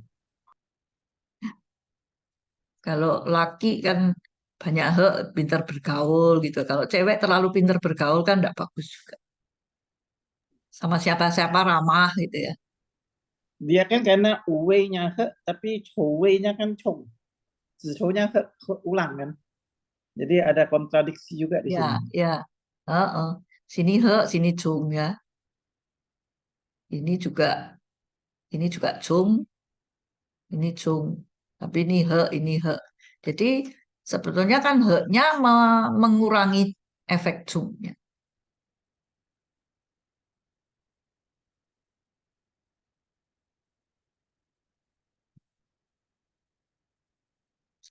Kalau laki kan banyak he, pintar bergaul gitu. Kalau cewek terlalu pintar bergaul kan enggak bagus juga. Sama siapa-siapa ramah gitu ya. Dia kan karena uwe-nya he, tapi chowe-nya kan chong. Zhou-nya he, ulang kan. Jadi ada kontradiksi juga di Ya, sini. ya. Heeh. Sini he, sini jung ya. Ini juga ini juga jung, ini jung. Tapi ini he. Jadi sebetulnya kan he-nya mengurangi efek jungnya.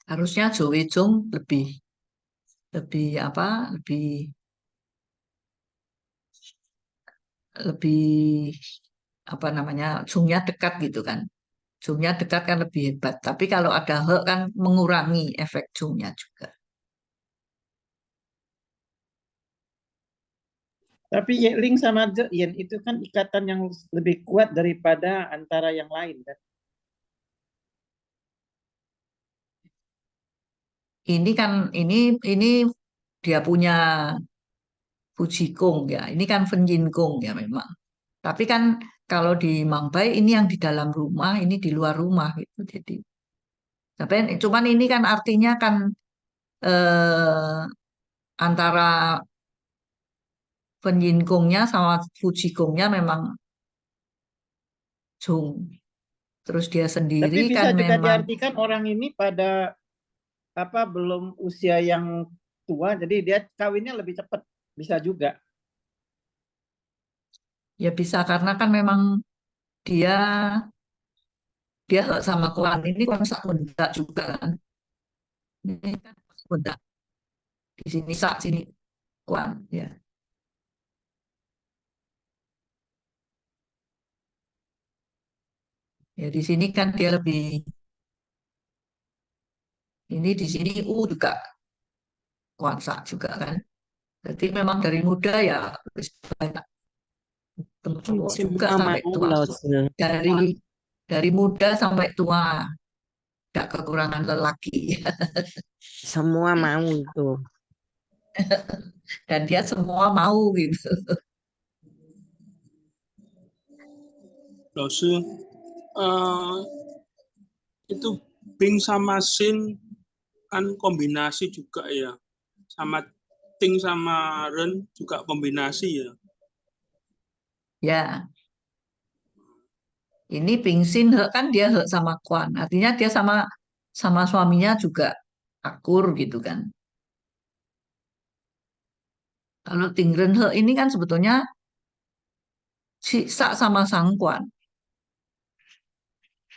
Harusnya Jowe Jung lebih lebih apa? Lebih apa namanya? Jungnya dekat gitu kan. Jungnya dekat kan lebih hebat. Tapi kalau ada he kan mengurangi efek jungnya juga. Tapi Ling sama Yen itu kan ikatan yang lebih kuat daripada antara yang lain kan. Ini kan ini dia punya Fujikong ya. Ini kan Fenjinkong ya memang. Tapi kan kalau di Mangbai ini yang di dalam rumah, ini di luar rumah gitu. Jadi, tapi cuman ini kan artinya kan eh, antara Fenjinkongnya sama Fujikongnya memang Jung. Terus dia Tapi sendiri kan bisa juga memang diartikan orang ini pada belum usia yang tua, jadi dia kawinnya lebih cepat. Bisa juga. ya bisa karena kan memang dia dia sama Kwan ini kan sak benda juga kan. Ini kan sak benda di sini sak sini Kwan ya. Ya di sini kan dia lebih ini di sini U juga Kwan sak juga kan. Jadi memang dari muda ya banyak ketemu cowok juga Semua sampai mau tua. loh, Se. Dari muda sampai tua nggak kekurangan lelaki. Semua mau itu. Dan dia semua mau gitu. Laosu eh, itu Bing sama Sin kan kombinasi juga ya. Sama Ting sama Ren juga kombinasi ya. Ya, ini Pingsin He kan dia He sama Kwan. Artinya dia sama sama suaminya juga akur gitu kan. Kalau Tingren He ini kan sebetulnya Ciksa sama Sangkwan.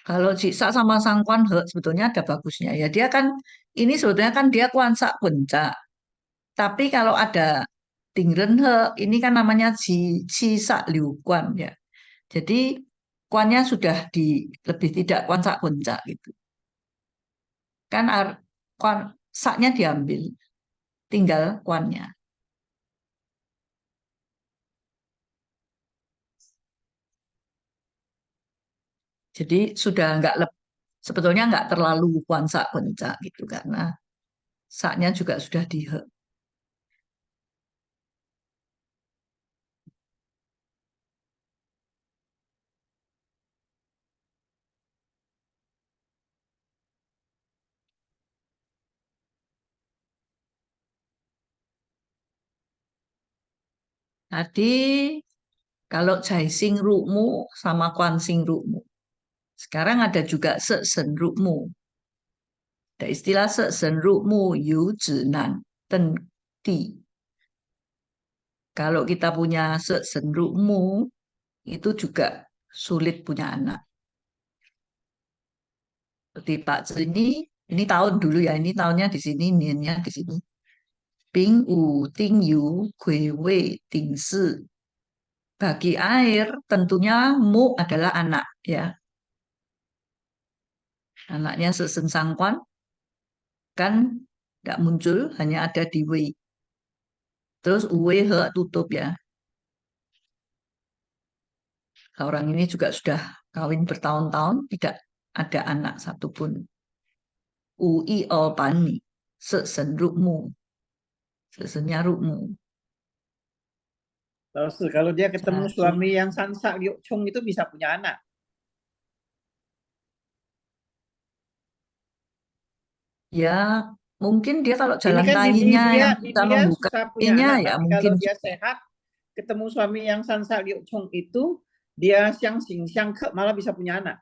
Kalau Ciksa sama Sangkwan He sebetulnya ada bagusnya. Ya dia kan ini sebetulnya kan dia Kwansa Kunca. Tapi kalau ada Tingren He ini kan namanya Cisa Liu Kwan ya. Jadi kuannya sudah di lebih tidak Kwansa Kunca gitu. Kan kuan saknya diambil, tinggal kuannya. Jadi sudah nggak sebetulnya nggak terlalu kuansa kunca gitu karena saknya juga sudah di he. Tadi kalau Jaising Rukmu sama Kwansing Rukmu. Sekarang ada juga Sesen Rukmu. Ada istilah Sesen Rukmu Yu Zhinan Ten Di. Kalau kita punya Sesen Rukmu itu juga sulit punya anak. Seperti Pak Zul ini tahun dulu ya, ini tahunnya di sini, niannya di sini. Ping Wu Ting Yu Kui Wei Ting Si. Bagi air tentunya Mu adalah anak ya. Anaknya Sesen Sangkwan kan tidak muncul, hanya ada di Wei. Terus Wei He tutup ya. Orang ini juga sudah kawin bertahun-tahun, tidak ada anak satupun. Ui O Pani, Sesen Rukmu, Sesennya Rukmu. Terus kalau dia ketemu Jadi, suami yang Sansa Liu Chung itu bisa punya anak. ya mungkin dia kalau Ini jalan kan tayinya yang di bisa dia membuka susah punya tayinya anak, ya tapi mungkin kalau dia sehat, ketemu suami yang Sansa Liu Chung itu, dia Xiang Xing Xiang Ke malah bisa punya anak.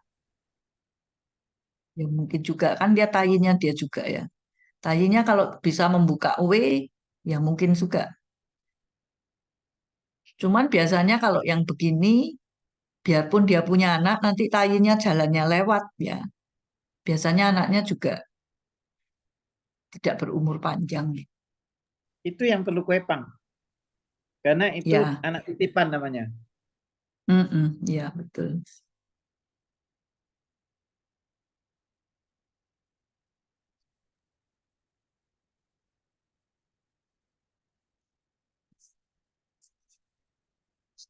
ya mungkin juga kan dia tayinya dia juga ya. Tayinya kalau bisa membuka W ya mungkin juga. Cuman biasanya kalau yang begini biarpun dia punya anak nanti tayinya jalannya lewat ya. Biasanya anaknya juga tidak berumur panjang. Itu yang perlu kuepang. Karena itu Ya, anak titipan namanya. ya betul.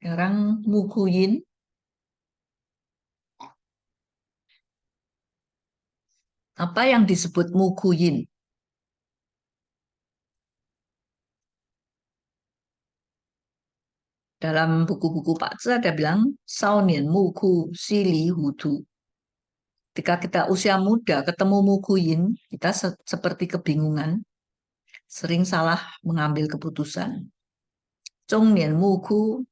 Sekarang Mukuyin. Apa yang disebut Mukuyin? Dalam buku-buku Pak Tzu ada bilang, Saunian Muku Sili Hudu. Ketika kita usia muda ketemu Mukuyin, kita seperti kebingungan, sering salah mengambil keputusan. Zhongnian Muku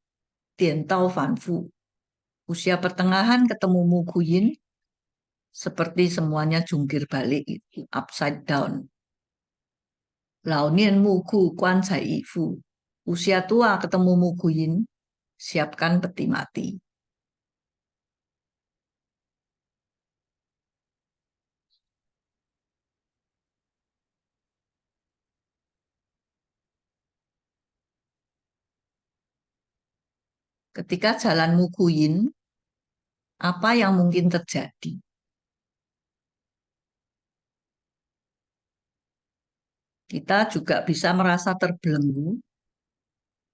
Dian Tao Fanfu. Usia pertengahan ketemu Mukuyin, seperti semuanya jungkir balik, itu upside down. Laonian Muku Kuan Cai Ifu. Usia tua ketemu Mukuyin, siapkan peti mati. Ketika jalan Mukuyin, apa yang mungkin terjadi? Kita juga bisa merasa terbelenggu,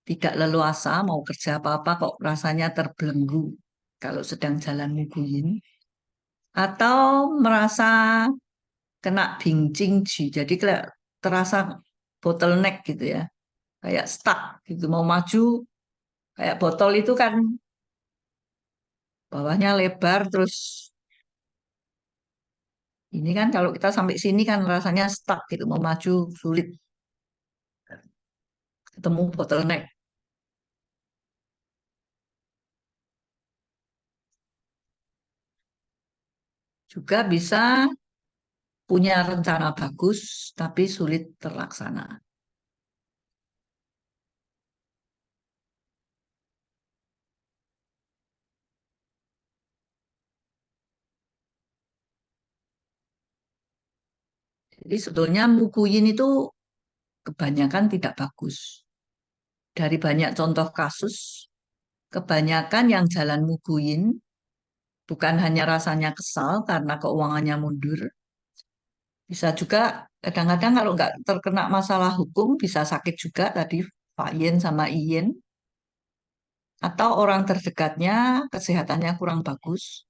tidak leluasa, mau kerja apa-apa kok rasanya terbelenggu kalau sedang jalan Mukuyin. Atau merasa kena bingjingji, jadi kayak terasa bottleneck gitu ya, kayak stuck gitu, mau maju, kayak botol itu kan bawahnya lebar, terus ini kan kalau kita sampai sini kan rasanya stuck gitu, mau maju sulit, ketemu bottleneck. Juga bisa punya rencana bagus, tapi sulit terlaksana. Jadi sebetulnya muguyin itu kebanyakan tidak bagus. Dari banyak contoh kasus, kebanyakan yang jalan muguyin bukan hanya rasanya kesal karena keuangannya mundur, bisa juga kadang-kadang kalau nggak terkena masalah hukum bisa sakit juga tadi Pak Yen sama Iyen, atau orang terdekatnya kesehatannya kurang bagus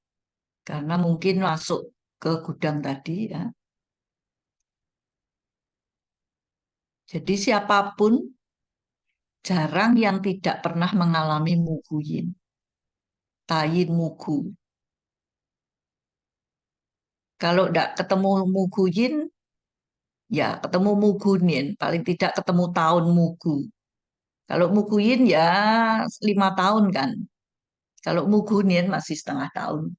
karena mungkin masuk ke gudang tadi ya. Jadi siapapun jarang yang tidak pernah mengalami muguyin, tayin mugu. Kalau tidak ketemu muguyin, ya ketemu mugunin, paling tidak ketemu tahun mugu. Kalau muguyin ya 5 tahun kan. Kalau mugunin masih setengah tahun.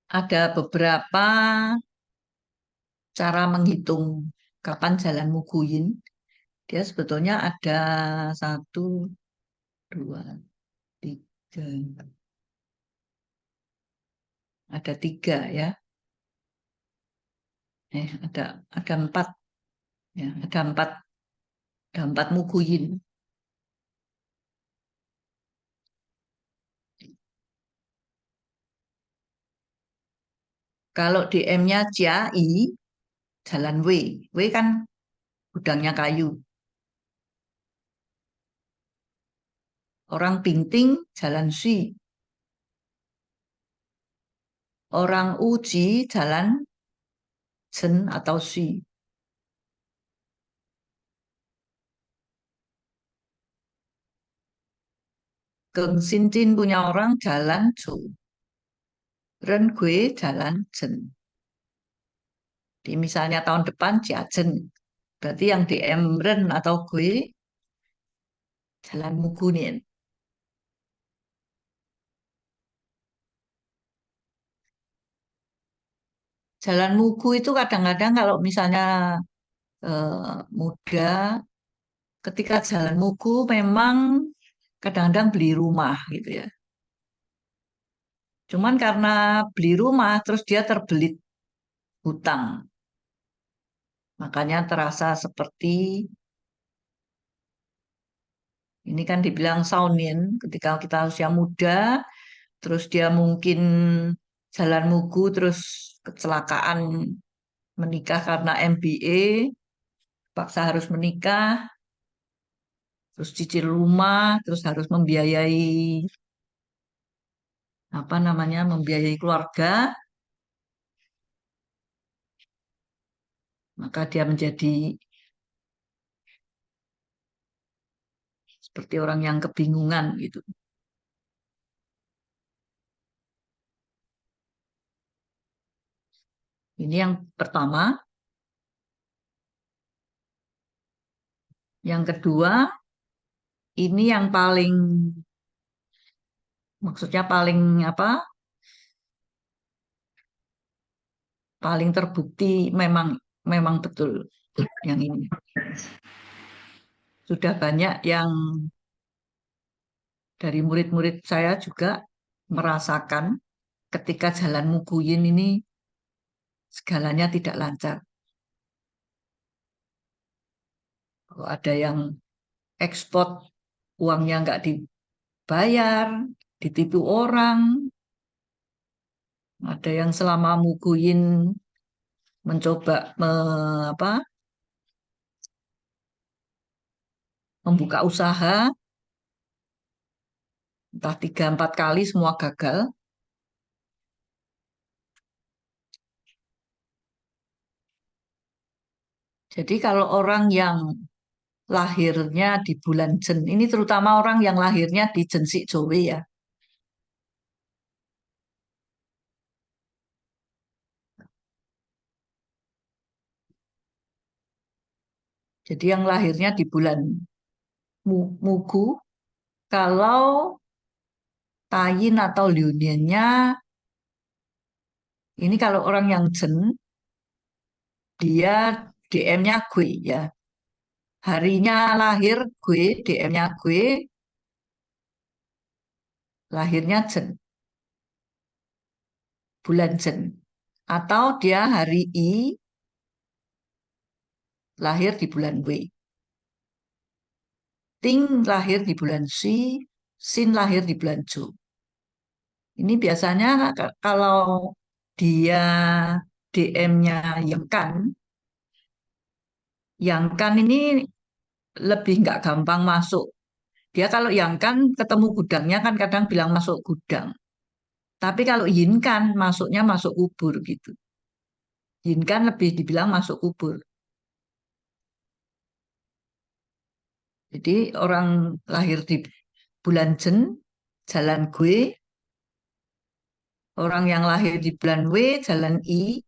Ada beberapa cara menghitung kapan jalan muguyin. Dia sebetulnya ada 1, 2, 3, ada 3 ya. Ada 4 ya, ada 4 muguyin. Kalau DM-nya Ciai, jalan W. W kan gudangnya kayu. Orang Binting, jalan Si. Orang Uji, jalan Jen atau Si. Geng Sincin punya orang jalan Jo. Ren gue jalan Jen. Di misalnya tahun depan Jiajen. Berarti yang DM Ren atau gue jalan Mugunin. Jalan Mugu itu kadang-kadang kalau misalnya muda, ketika jalan Mugu memang kadang-kadang beli rumah gitu ya. Cuman karena beli rumah terus dia terbelit hutang. Makanya terasa seperti ini kan dibilang saunin ketika kita usia muda, terus dia mungkin jalan mugu, terus kecelakaan menikah karena MBA, paksa harus menikah, terus cicil rumah, terus harus membiayai apa namanya, membiayai keluarga, maka dia menjadi seperti orang yang kebingungan gitu. Ini yang pertama. Yang kedua, ini yang paling, maksudnya paling apa? Paling terbukti memang memang betul yang ini. Sudah banyak yang dari murid-murid saya juga merasakan ketika jalan Muguyin ini segalanya tidak lancar. Kalau ada yang ekspor uangnya nggak dibayar, ditipu orang, ada yang selama Muguyin mencoba membuka usaha, Entah 3-4 kali semua gagal. Jadi kalau orang yang lahirnya di bulan Jen, ini terutama orang yang lahirnya di Jensik Jowe ya. Jadi yang lahirnya di bulan Mugu, kalau Tayin atau Liuniannya, ini kalau orang yang Jen, dia DM-nya gue ya. Harinya lahir gue, DM-nya gue, lahirnya Jen, bulan Jen. Atau dia hari I, lahir di bulan W. Ting lahir di bulan Si, Sin lahir di bulan Jo. Ini biasanya kalau dia DM-nya yang kan ini lebih nggak gampang masuk. Dia kalau yang kan ketemu gudangnya kan kadang bilang masuk gudang. Tapi kalau yin kan masuknya masuk kubur gitu. Yin kan lebih dibilang masuk kubur. Jadi orang lahir di bulan Jen, jalan gue. Orang yang lahir di bulan W, jalan I.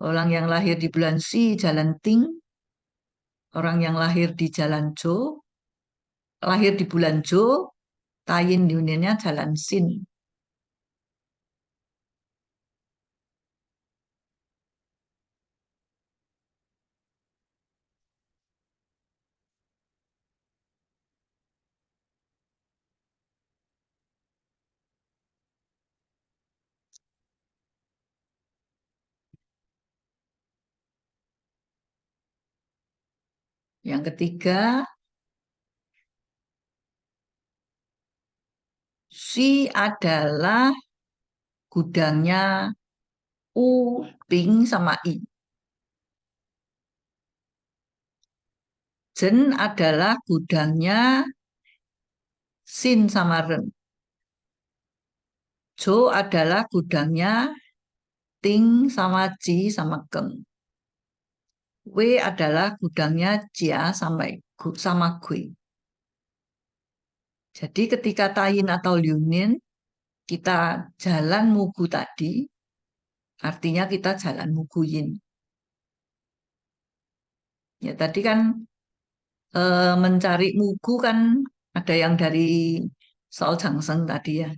Orang yang lahir di bulan Si, jalan Ting. Orang yang lahir di jalan Jo, lahir di bulan Jo, tayin unionnya jalan Sin. Yang ketiga, Si adalah gudangnya U, Ping, sama I. Jen adalah gudangnya Sin sama Ren. Jo adalah gudangnya Ting sama Ji sama Keng. W adalah gudangnya Jia sama Gui. Jadi ketika Tayin atau Liunin, kita jalan Mugu tadi, artinya kita jalan Mugu Yin. Ya tadi kan mencari Mugu kan ada yang dari Soal Jangseng tadi ya.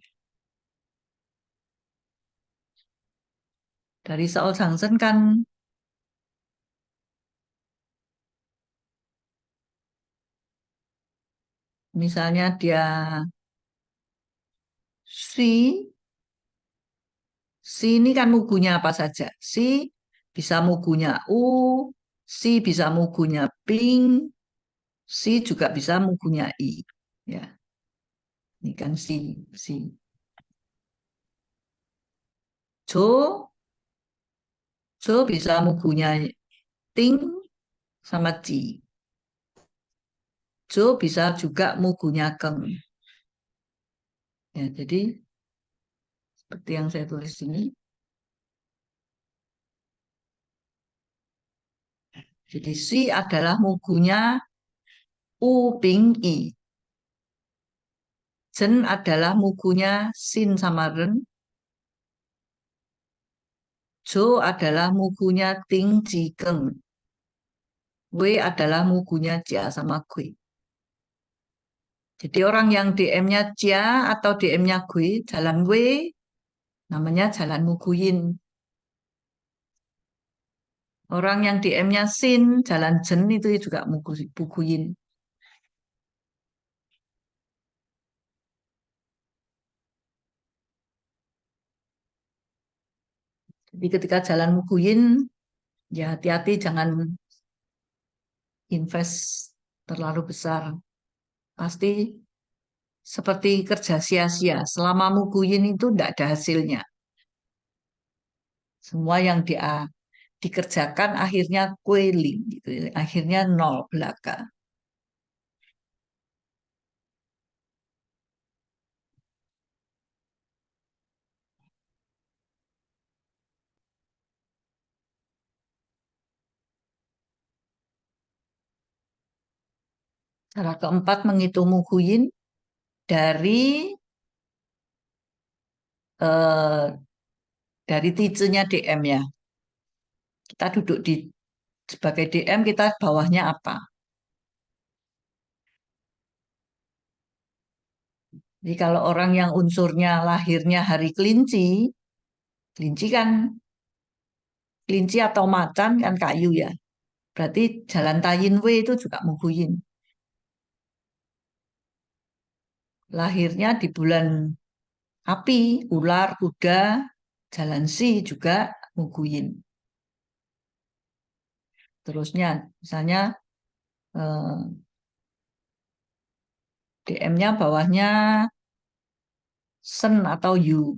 Dari Soal Jangseng kan misalnya dia Si, Si ini kan mugunya apa saja? Si bisa mugunya U, Si bisa mugunya Ping, Si juga bisa mugunya I. Ya, ini kan Si. Jo, Jo bisa mugunya Ting sama Ji. Jo bisa juga mugunya Keng. Ya, jadi seperti yang saya tulis ini. Jadi Si adalah mugunya U Ping I. Jen adalah mugunya Sin sama Ren. Jo adalah mugunya Ting Ji Keng. W adalah mugunya Jia sama Gui. Jadi orang yang DM-nya Jia atau DM-nya Gui, jalan W, namanya jalan Muguyin. Orang yang DM-nya Sin, jalan Jen itu juga Muguyin. Jadi ketika jalan Muguyin, ya hati-hati jangan invest terlalu besar. Pasti seperti kerja sia-sia. Selama Muguyin itu tidak ada hasilnya. Semua yang dia dikerjakan akhirnya queling gitu, akhirnya nol belaka. Cara keempat menghitung muguin dari eh, ticenya DM ya. Kita duduk sebagai DM, kita bawahnya apa? Jadi kalau orang yang unsurnya lahirnya hari kelinci, kelinci kan kelinci atau macan kan kayu ya. Berarti jalan tayin W itu juga muguin. Lahirnya di bulan api, ular, kuda, jalan si juga muguin. Terusnya, misalnya DM-nya bawahnya sen atau yu.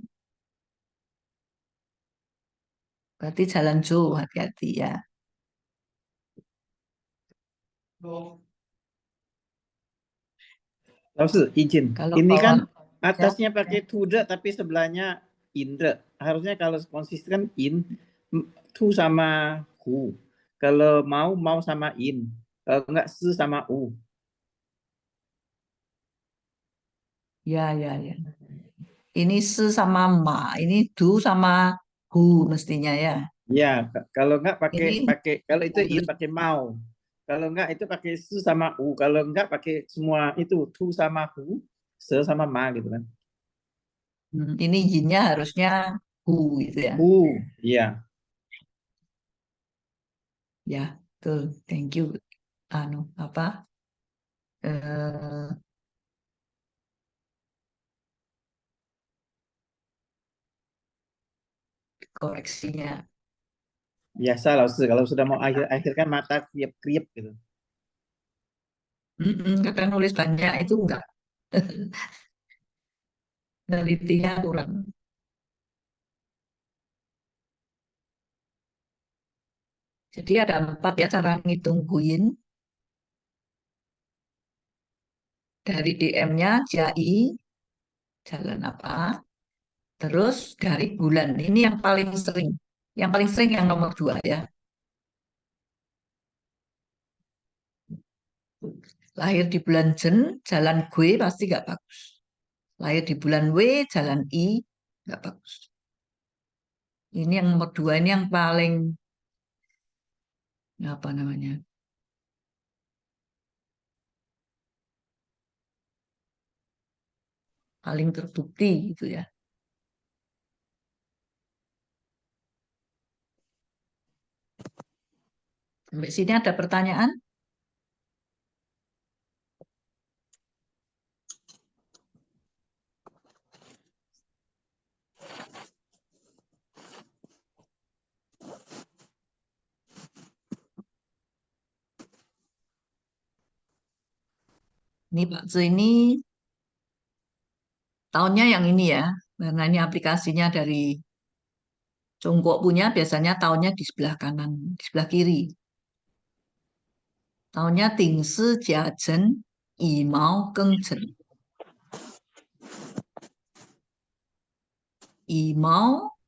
Berarti jalan jo, hati-hati ya. Lalu izin. Kalau Ini kan bawahnya, atasnya pakai tude tapi sebelahnya indre. Harusnya kalau konsisten tu sama hu. Kalau mau sama in. Kalau enggak se sama u. ya, ya, ya. Ini se sama ma, ini du sama hu mestinya ya. Ya, kalau enggak pakai Ini pakai kalau itu in pakai mau. Kalau enggak itu pakai se sama u. Kalau enggak pakai semua itu tu sama hu, se sama ma gitu kan. ini yinnya harusnya hu gitu ya. Hu, iya. Ya, betul. Thank you. Anu apa? Eh, koreksinya. Biasa lah, kalau sudah mau akhir kan mata kriep-kriep gitu. Kadang nulis banyak itu enggak. Nelitinya kurang. Jadi ada 4 ya cara ngitung guin. Dari DM-nya jai, jalan apa. Terus dari bulan. Ini yang paling sering. Yang paling sering yang nomor 2 ya. Lahir di bulan Jen, jalan gue pasti nggak bagus. Lahir di bulan W, jalan I, nggak bagus. Ini yang nomor 2, ini yang paling, apa namanya, paling terbukti gitu ya. Sampai sini ada pertanyaan? Ini Pak Zul ini tahunnya yang ini ya, karena ini aplikasinya dari Congkok punya, biasanya tahunnya di sebelah kanan, di sebelah kiri. Tahunnya Ting Si Jia Zhen, Yi Mao Geng Zhen. Yi Mao,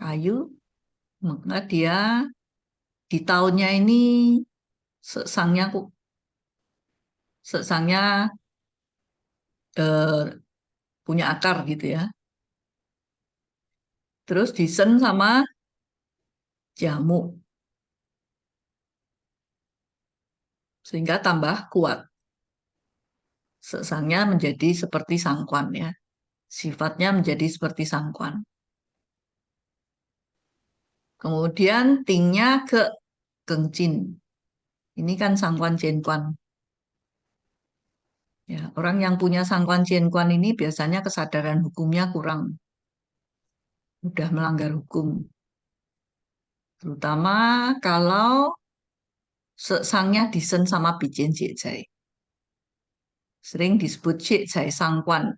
kayu, maka dia di tahunnya ini sesangnya sesangnya eh, punya akar gitu ya. Terus disen sama jamu sehingga tambah kuat. Sesangnya menjadi seperti sangkuan ya. Sifatnya menjadi seperti sangkuan. Kemudian tingnya ke gengcin. Ini kan sangkuan jenkuan. Ya, orang yang punya sangkuan jenkuan ini biasanya kesadaran hukumnya kurang, mudah melanggar hukum. Terutama kalau sangnya disen sama bijen jai. Sering disebut cik jai sangkuan.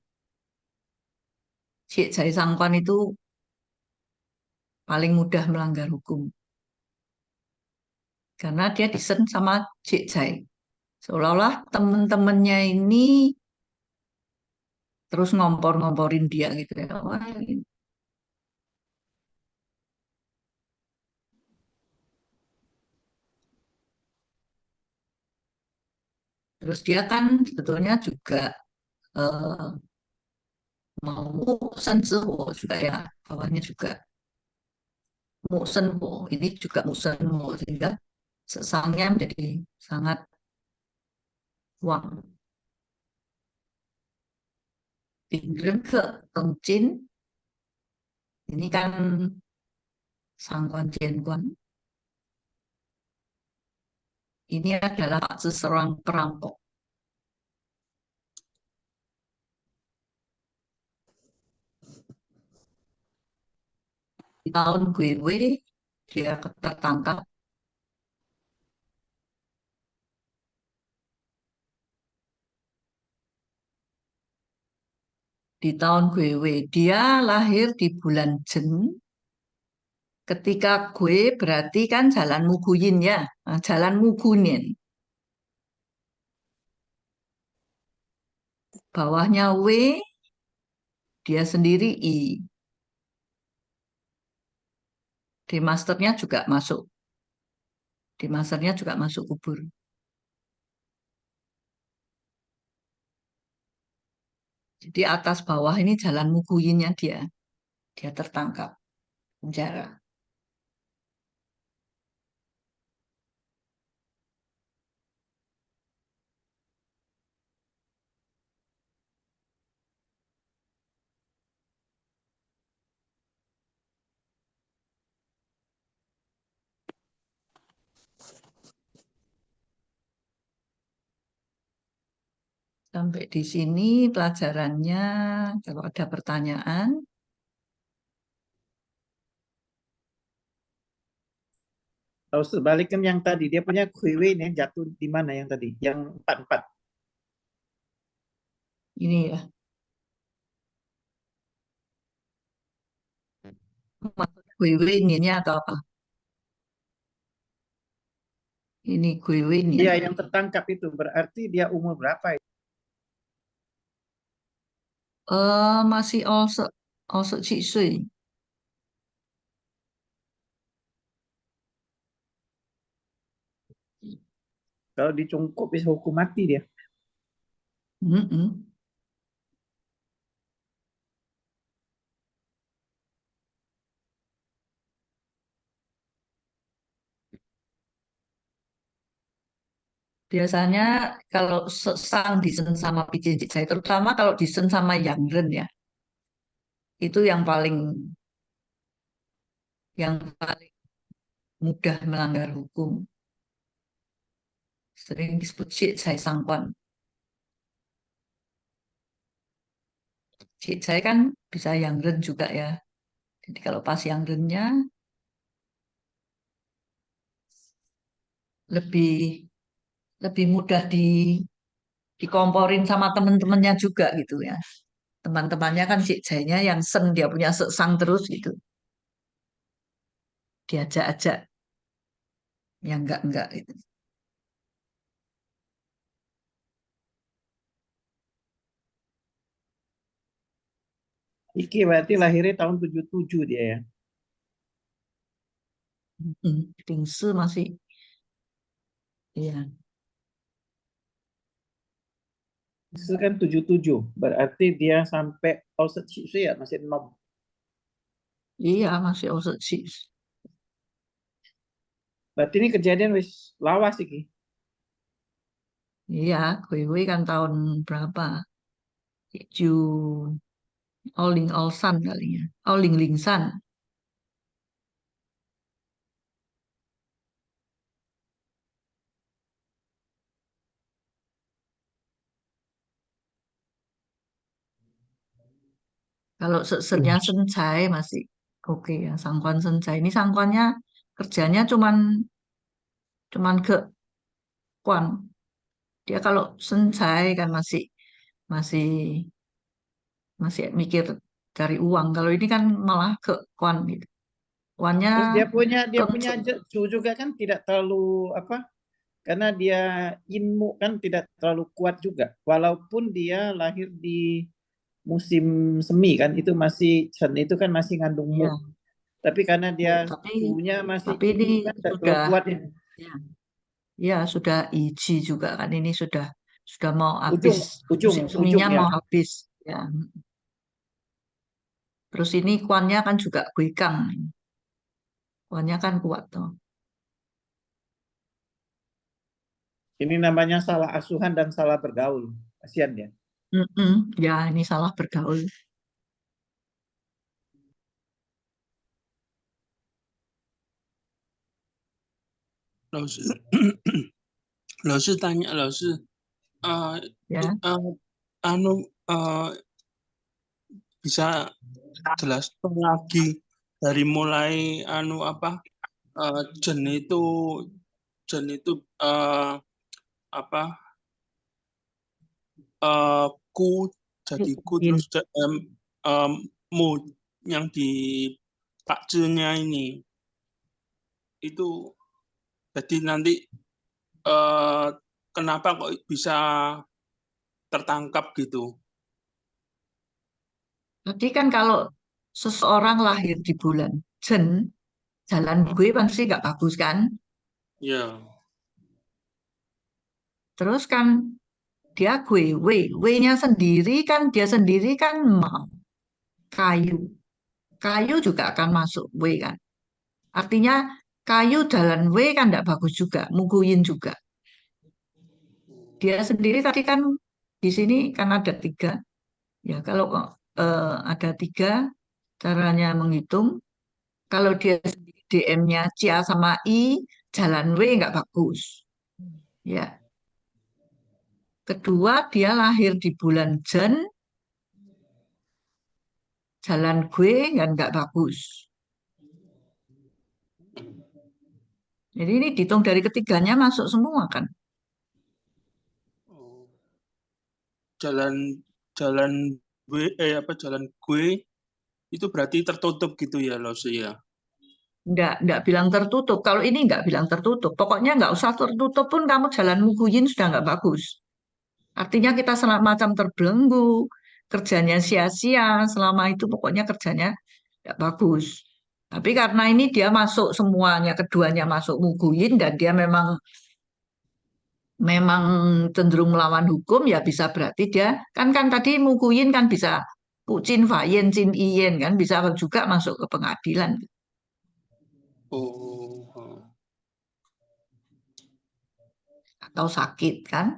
Cik jai sangkuan itu paling mudah melanggar hukum. Karena dia disen sama cik jai. Seolah-olah temen-temennya ini terus ngompor-ngomporin dia gitu ya. Wah, Terus dia kan sebetulnya juga eh, mau senzuo juga ya, bawahnya juga mu senwo, ini juga mu senwo, sehingga sesangnya menjadi sangat wang. Tingren ke Tongchin, ini kan Sangguan Jianguan. Ini adalah seorang perampok. Di tahun Gui dia tertangkap. Di tahun Gui dia lahir di bulan Jen. Ketika Gue berarti kan jalan Muguyin ya, nah, jalan Mugunin. Bawahnya W, dia sendiri I. Di masternya juga masuk. Di masternya juga masuk kubur. Jadi atas bawah ini jalan Muguyinnya dia. Dia tertangkap penjara. Sampai di sini pelajarannya. Kalau ada pertanyaan, Tahu sebalikan yang tadi, dia punya Kuiwei ini jatuh di mana yang tadi? Yang 44. ini ya. Maksud Gue ini atau apa? Ini gue ini. Iya, yang tertangkap itu berarti dia umur berapa? Masih also 7岁. Kalau dicungkup bisa hukum mati dia. Mm-mm. Biasanya kalau sang disen sama Pijincik saya, terutama kalau disen sama Yang Ren ya, itu yang paling mudah melanggar hukum. Sering disebut Cik Jai Sangkwan. Cik Jai kan bisa Yang Ren juga ya. Jadi kalau pas Yang Rennya lebih lebih mudah dikomporin sama teman-temannya juga gitu ya. Teman-temannya kan Cik Jainya yang sen, dia punya sesang terus gitu. Diajak-ajak yang enggak gitu. Iki berarti lahirnya tahun 77 dia ya. Bingsu masih, iya, Itu kan 77. Berarti dia sampai Oset Shitsu ya masih 6. iya masih osok sih. Berarti ini kejadian wis lawas iki. Iya, Kui kan tahun berapa? Ju Oling Olsan kali ya. Oling Lingsan. Kalau sesernya Sencai masih oke ya. Sangkuan Sencai. Ini sangkuannya kerjanya cuman cuman ke Kuan. Dia kalau Sencai kan masih masih masih mikir cari uang. Kalau ini kan malah ke Kuan gitu. Kuannya Terus dia punya Kongcu. Zetsu juga kan tidak terlalu apa? Karena dia Inmu kan tidak terlalu kuat juga. Walaupun dia lahir di musim semi kan itu masih Chen itu kan masih ngandung Mu. Ya, Tapi karena Bu, dia tapi suhunya masih tapi ini Inmu kan tidak terlalu sudah kuat ya. ya, ya sudah Iji juga kan ini sudah sudah mau Ujung, habis, ujung, seminya ya. mau habis ya. Terus ini kuannya kan juga guikang, kuannya kan kuat tuh. Ini namanya salah asuhan dan salah bergaul. Kasihan ya. Ya ini salah bergaul. 老师，老师 tanya 老师，Ya. anu bisa jelaskan lagi dari mulai anu apa jen itu apa ku jadi ku terus mu yang di takjilnya ini itu jadi nanti kenapa kok bisa tertangkap gitu? Jadi kan kalau seseorang lahir di bulan Jen, jalan gue pasti nggak bagus kan? Ya, Terus kan dia gue, W-nya sendiri kan dia sendiri kan mau kayu. Kayu juga akan masuk W kan. Artinya kayu jalan W kan nggak bagus juga, muguin juga. Dia sendiri tadi kan di sini kan ada 3. Ya kalau ada 3 caranya menghitung. Kalau dia sendiri DM-nya Cia sama I, jalan W nggak bagus. Ya. Kedua, dia lahir di bulan Jen, jalan gue kan nggak bagus. Jadi ini dihitung dari ketiganya masuk semua kan. jalan jalan jalan gue itu berarti tertutup gitu ya lo sih ya. Nggak bilang tertutup. Kalau ini nggak bilang tertutup. Pokoknya nggak usah tertutup pun kamu jalan muguin sudah nggak bagus. Artinya kita macam terbelenggu, kerjanya sia-sia, selama itu pokoknya kerjanya nggak bagus. Tapi karena ini dia masuk semuanya, keduanya masuk muguin dan dia memang cenderung melawan hukum, ya bisa berarti dia kan tadi muguin kan bisa Pucin Fayen Cin Iyen kan bisa juga masuk ke pengadilan Oh, atau sakit kan.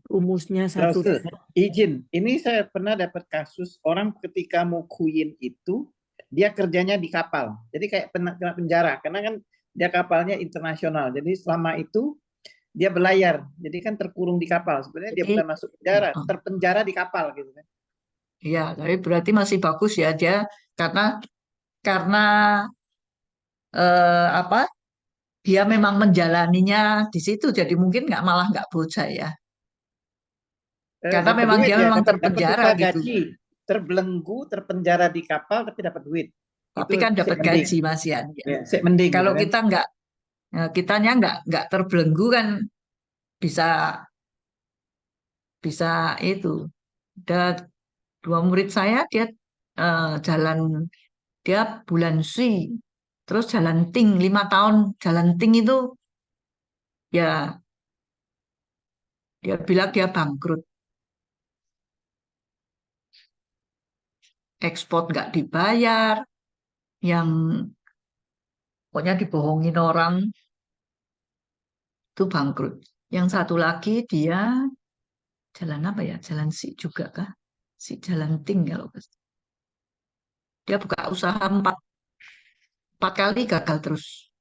Rumusnya satu. Terus izin, ini saya pernah dapat kasus orang ketika mau kuyin itu dia kerjanya di kapal, jadi kayak kena penjara karena kan dia kapalnya internasional, jadi selama itu dia belayar, jadi kan terkurung di kapal. Sebenarnya dia Jadi bukan masuk penjara, terpenjara di kapal gitu kan. ya, tapi berarti masih bagus ya dia karena apa? Dia memang menjalaninya di situ, jadi mungkin malah nggak bocah ya. Karena Dapat memang duit dia ya, memang dapat terpenjara upah gitu. gaji, terbelenggu, terpenjara di kapal tapi dapat duit. Tapi Itu kan sik dapat mending. gaji Mas Yan. Ya, sik mending gitu Kalau kan. kita kitanya nggak terbelenggu kan bisa bisa itu. Ada 2 murid saya dia jalan dia bulan Sui, terus jalan Ting 5 tahun jalan Ting itu ya dia bilang dia bangkrut, ekspor nggak dibayar, yang pokoknya dibohongin orang itu bangkrut. Yang satu lagi dia jalan apa ya? Jalan Si juga kah? Si jalan Ting kalau dia buka usaha 4 kali gagal terus.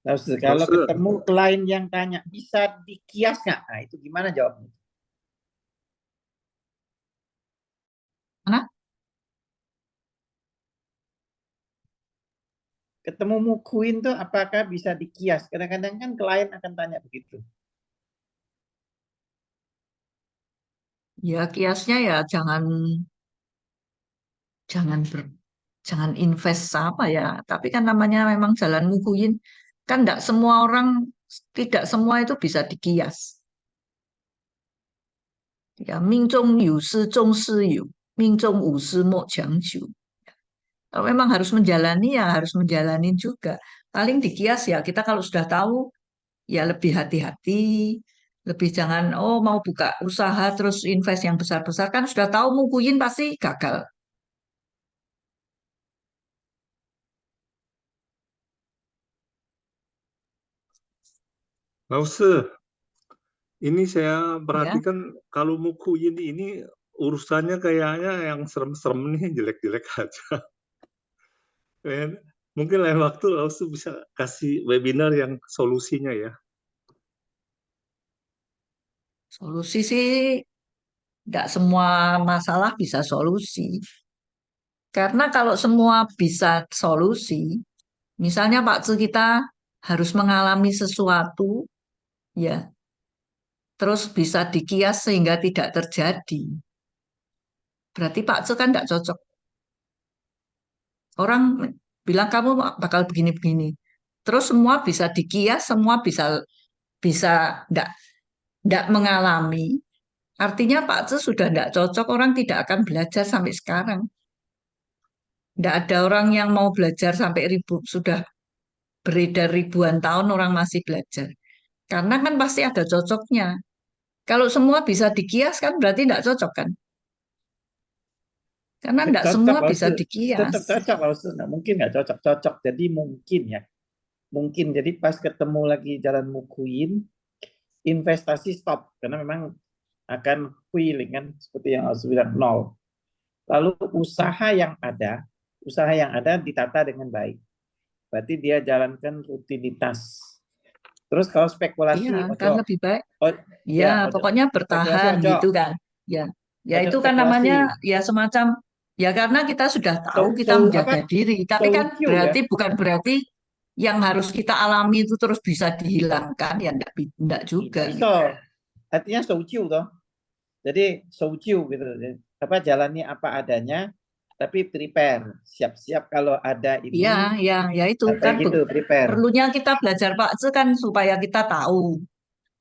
Terus kalau ketemu klien yang tanya bisa dikias nggak? Nah itu gimana jawabnya? Mana? Ketemu mukuin tuh apakah bisa dikias? Kadang-kadang kan klien akan tanya begitu. Ya kiasnya ya jangan jangan invest apa ya. Tapi kan namanya memang jalan mukuin kan tidak semua itu bisa dikias. Ya, 命中有时终是有.命中无事莫强求. Kalau memang harus menjalani ya harus menjalani juga. Paling dikias ya kita kalau sudah tahu ya lebih hati-hati, lebih jangan oh mau buka usaha terus invest yang besar-besar kan sudah tahu mukuin pasti gagal. 老师, ini saya Ya, perhatikan kalau Mukuyin ini urusannya kayaknya yang serem-serem nih, jelek-jelek aja. Mungkin lain waktu Laosu bisa kasih webinar yang solusinya ya. solusi sih tidak semua masalah bisa solusi. Karena kalau semua bisa solusi, misalnya Pak Tzu kita harus mengalami sesuatu, ya, terus bisa dikias sehingga tidak terjadi. Berarti Pak Tzu kan tidak cocok. Orang bilang kamu bakal begini-begini. Terus semua bisa dikias, semua bisa bisa tidak mengalami. Artinya Pak Tzu sudah tidak cocok, orang tidak akan belajar sampai sekarang. Tidak ada orang yang mau belajar sampai sudah beredar ribuan tahun orang masih belajar. Karena kan pasti ada cocoknya. Kalau semua bisa dikias kan berarti tidak cocok kan? Karena tidak Cocok semua bisa Laosu, dikias. tetap cocok Laosu, nggak mungkin nggak cocok-cocok. Jadi mungkin ya, mungkin jadi pas ketemu lagi jalan Mukuin, investasi stop karena memang akan feeling kan seperti yang Laosu bilang nol. Lalu usaha yang ada ditata dengan baik. Berarti dia jalankan rutinitas. Terus kalau spekulasi, Iya, kan lebih baik. oh, Ya, pokoknya bertahan spekulasi gitu kan. Ya, ya itu kan spekulasi. namanya ya semacam ya karena kita sudah tahu kita menjaga diri. Tapi kan berarti bukan berarti yang harus kita alami itu terus bisa dihilangkan ya enggak juga. Bisa. Artinya souciu toh. Jadi souciu gitu. Apa jalannya apa adanya tapi prepare, siap-siap kalau ada ini. Iya, ya itu kan gitu, prepare. perlunya kita belajar Pak Tzu kan supaya kita tahu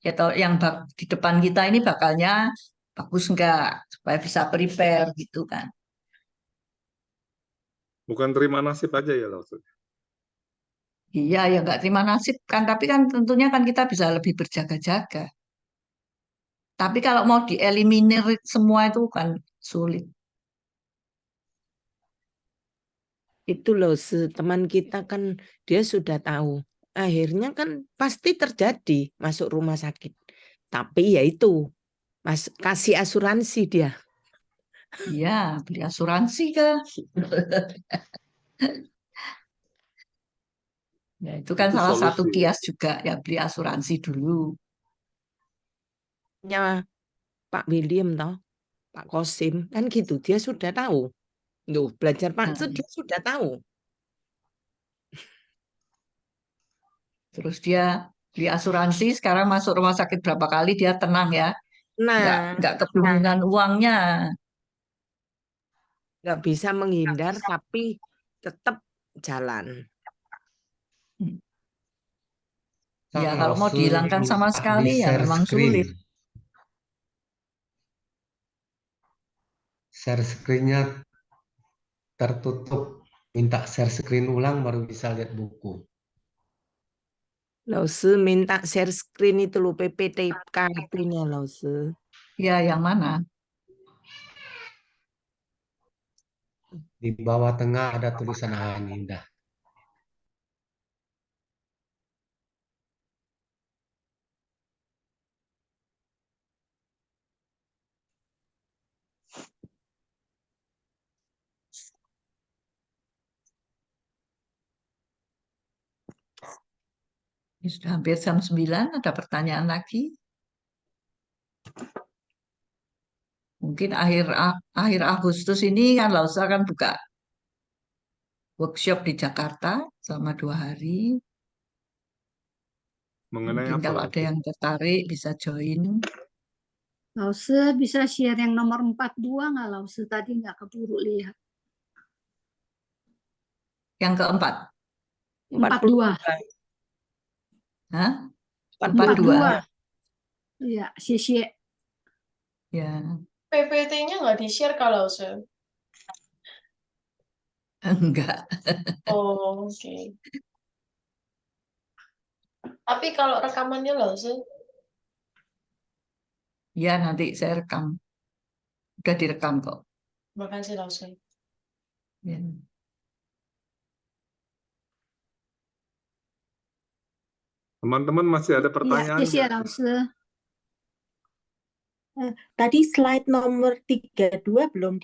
ya yang di depan kita ini bakalnya bagus enggak supaya bisa prepare gitu kan. Bukan terima nasib aja ya Laosu. Iya, ya nggak terima nasib kan, tapi kan tentunya kan kita bisa lebih berjaga-jaga. Tapi kalau mau dieliminir semua itu kan sulit. Itu loh, teman kita kan dia sudah tahu. Akhirnya kan pasti terjadi masuk rumah sakit. Tapi ya itu, kasih asuransi dia. Iya, beli asuransi kan. Ya, itu kan Itu salah satu solusi. kias juga ya beli asuransi dulu. Pak William toh, Pak Kosim kan gitu, dia sudah tahu. Loh, belajar Pak Tzu dia sudah tahu. Terus dia beli asuransi, sekarang masuk rumah sakit berapa kali dia tenang ya. Nggak kebingungan uangnya. Nggak bisa menghindar tapi tetap jalan. Ya kalau mau dihilangkan sama sekali ya memang sulit. Share screen-nya tertutup. Minta share screen ulang baru bisa lihat buku. Lause minta share screen itu loh PPTK-nya Lause. Ya, yang mana? Di bawah tengah ada tulisan Indah. Ini sudah hampir jam 9, ada pertanyaan lagi? Mungkin akhir Agustus ini kan Lausa akan buka workshop di Jakarta selama 2 hari. Mengenai Mungkin apa? kalau ada yang tertarik bisa join. Lause bisa share yang nomor 42 nggak Lause? Tadi nggak keburu lihat. Yang keempat? 42. Hah? 42. Iya, xie. Ya. PPT-nya nggak di-share Kak Lause? Enggak. Oh, oke. Tapi kalau rekamannya Lause? Ya, nanti saya rekam. Udah direkam kok. Makasih Lause. Ya. Teman-teman masih ada Ya, pertanyaan tes ya, nggak? Lause. Tadi slide nomor 32 belum di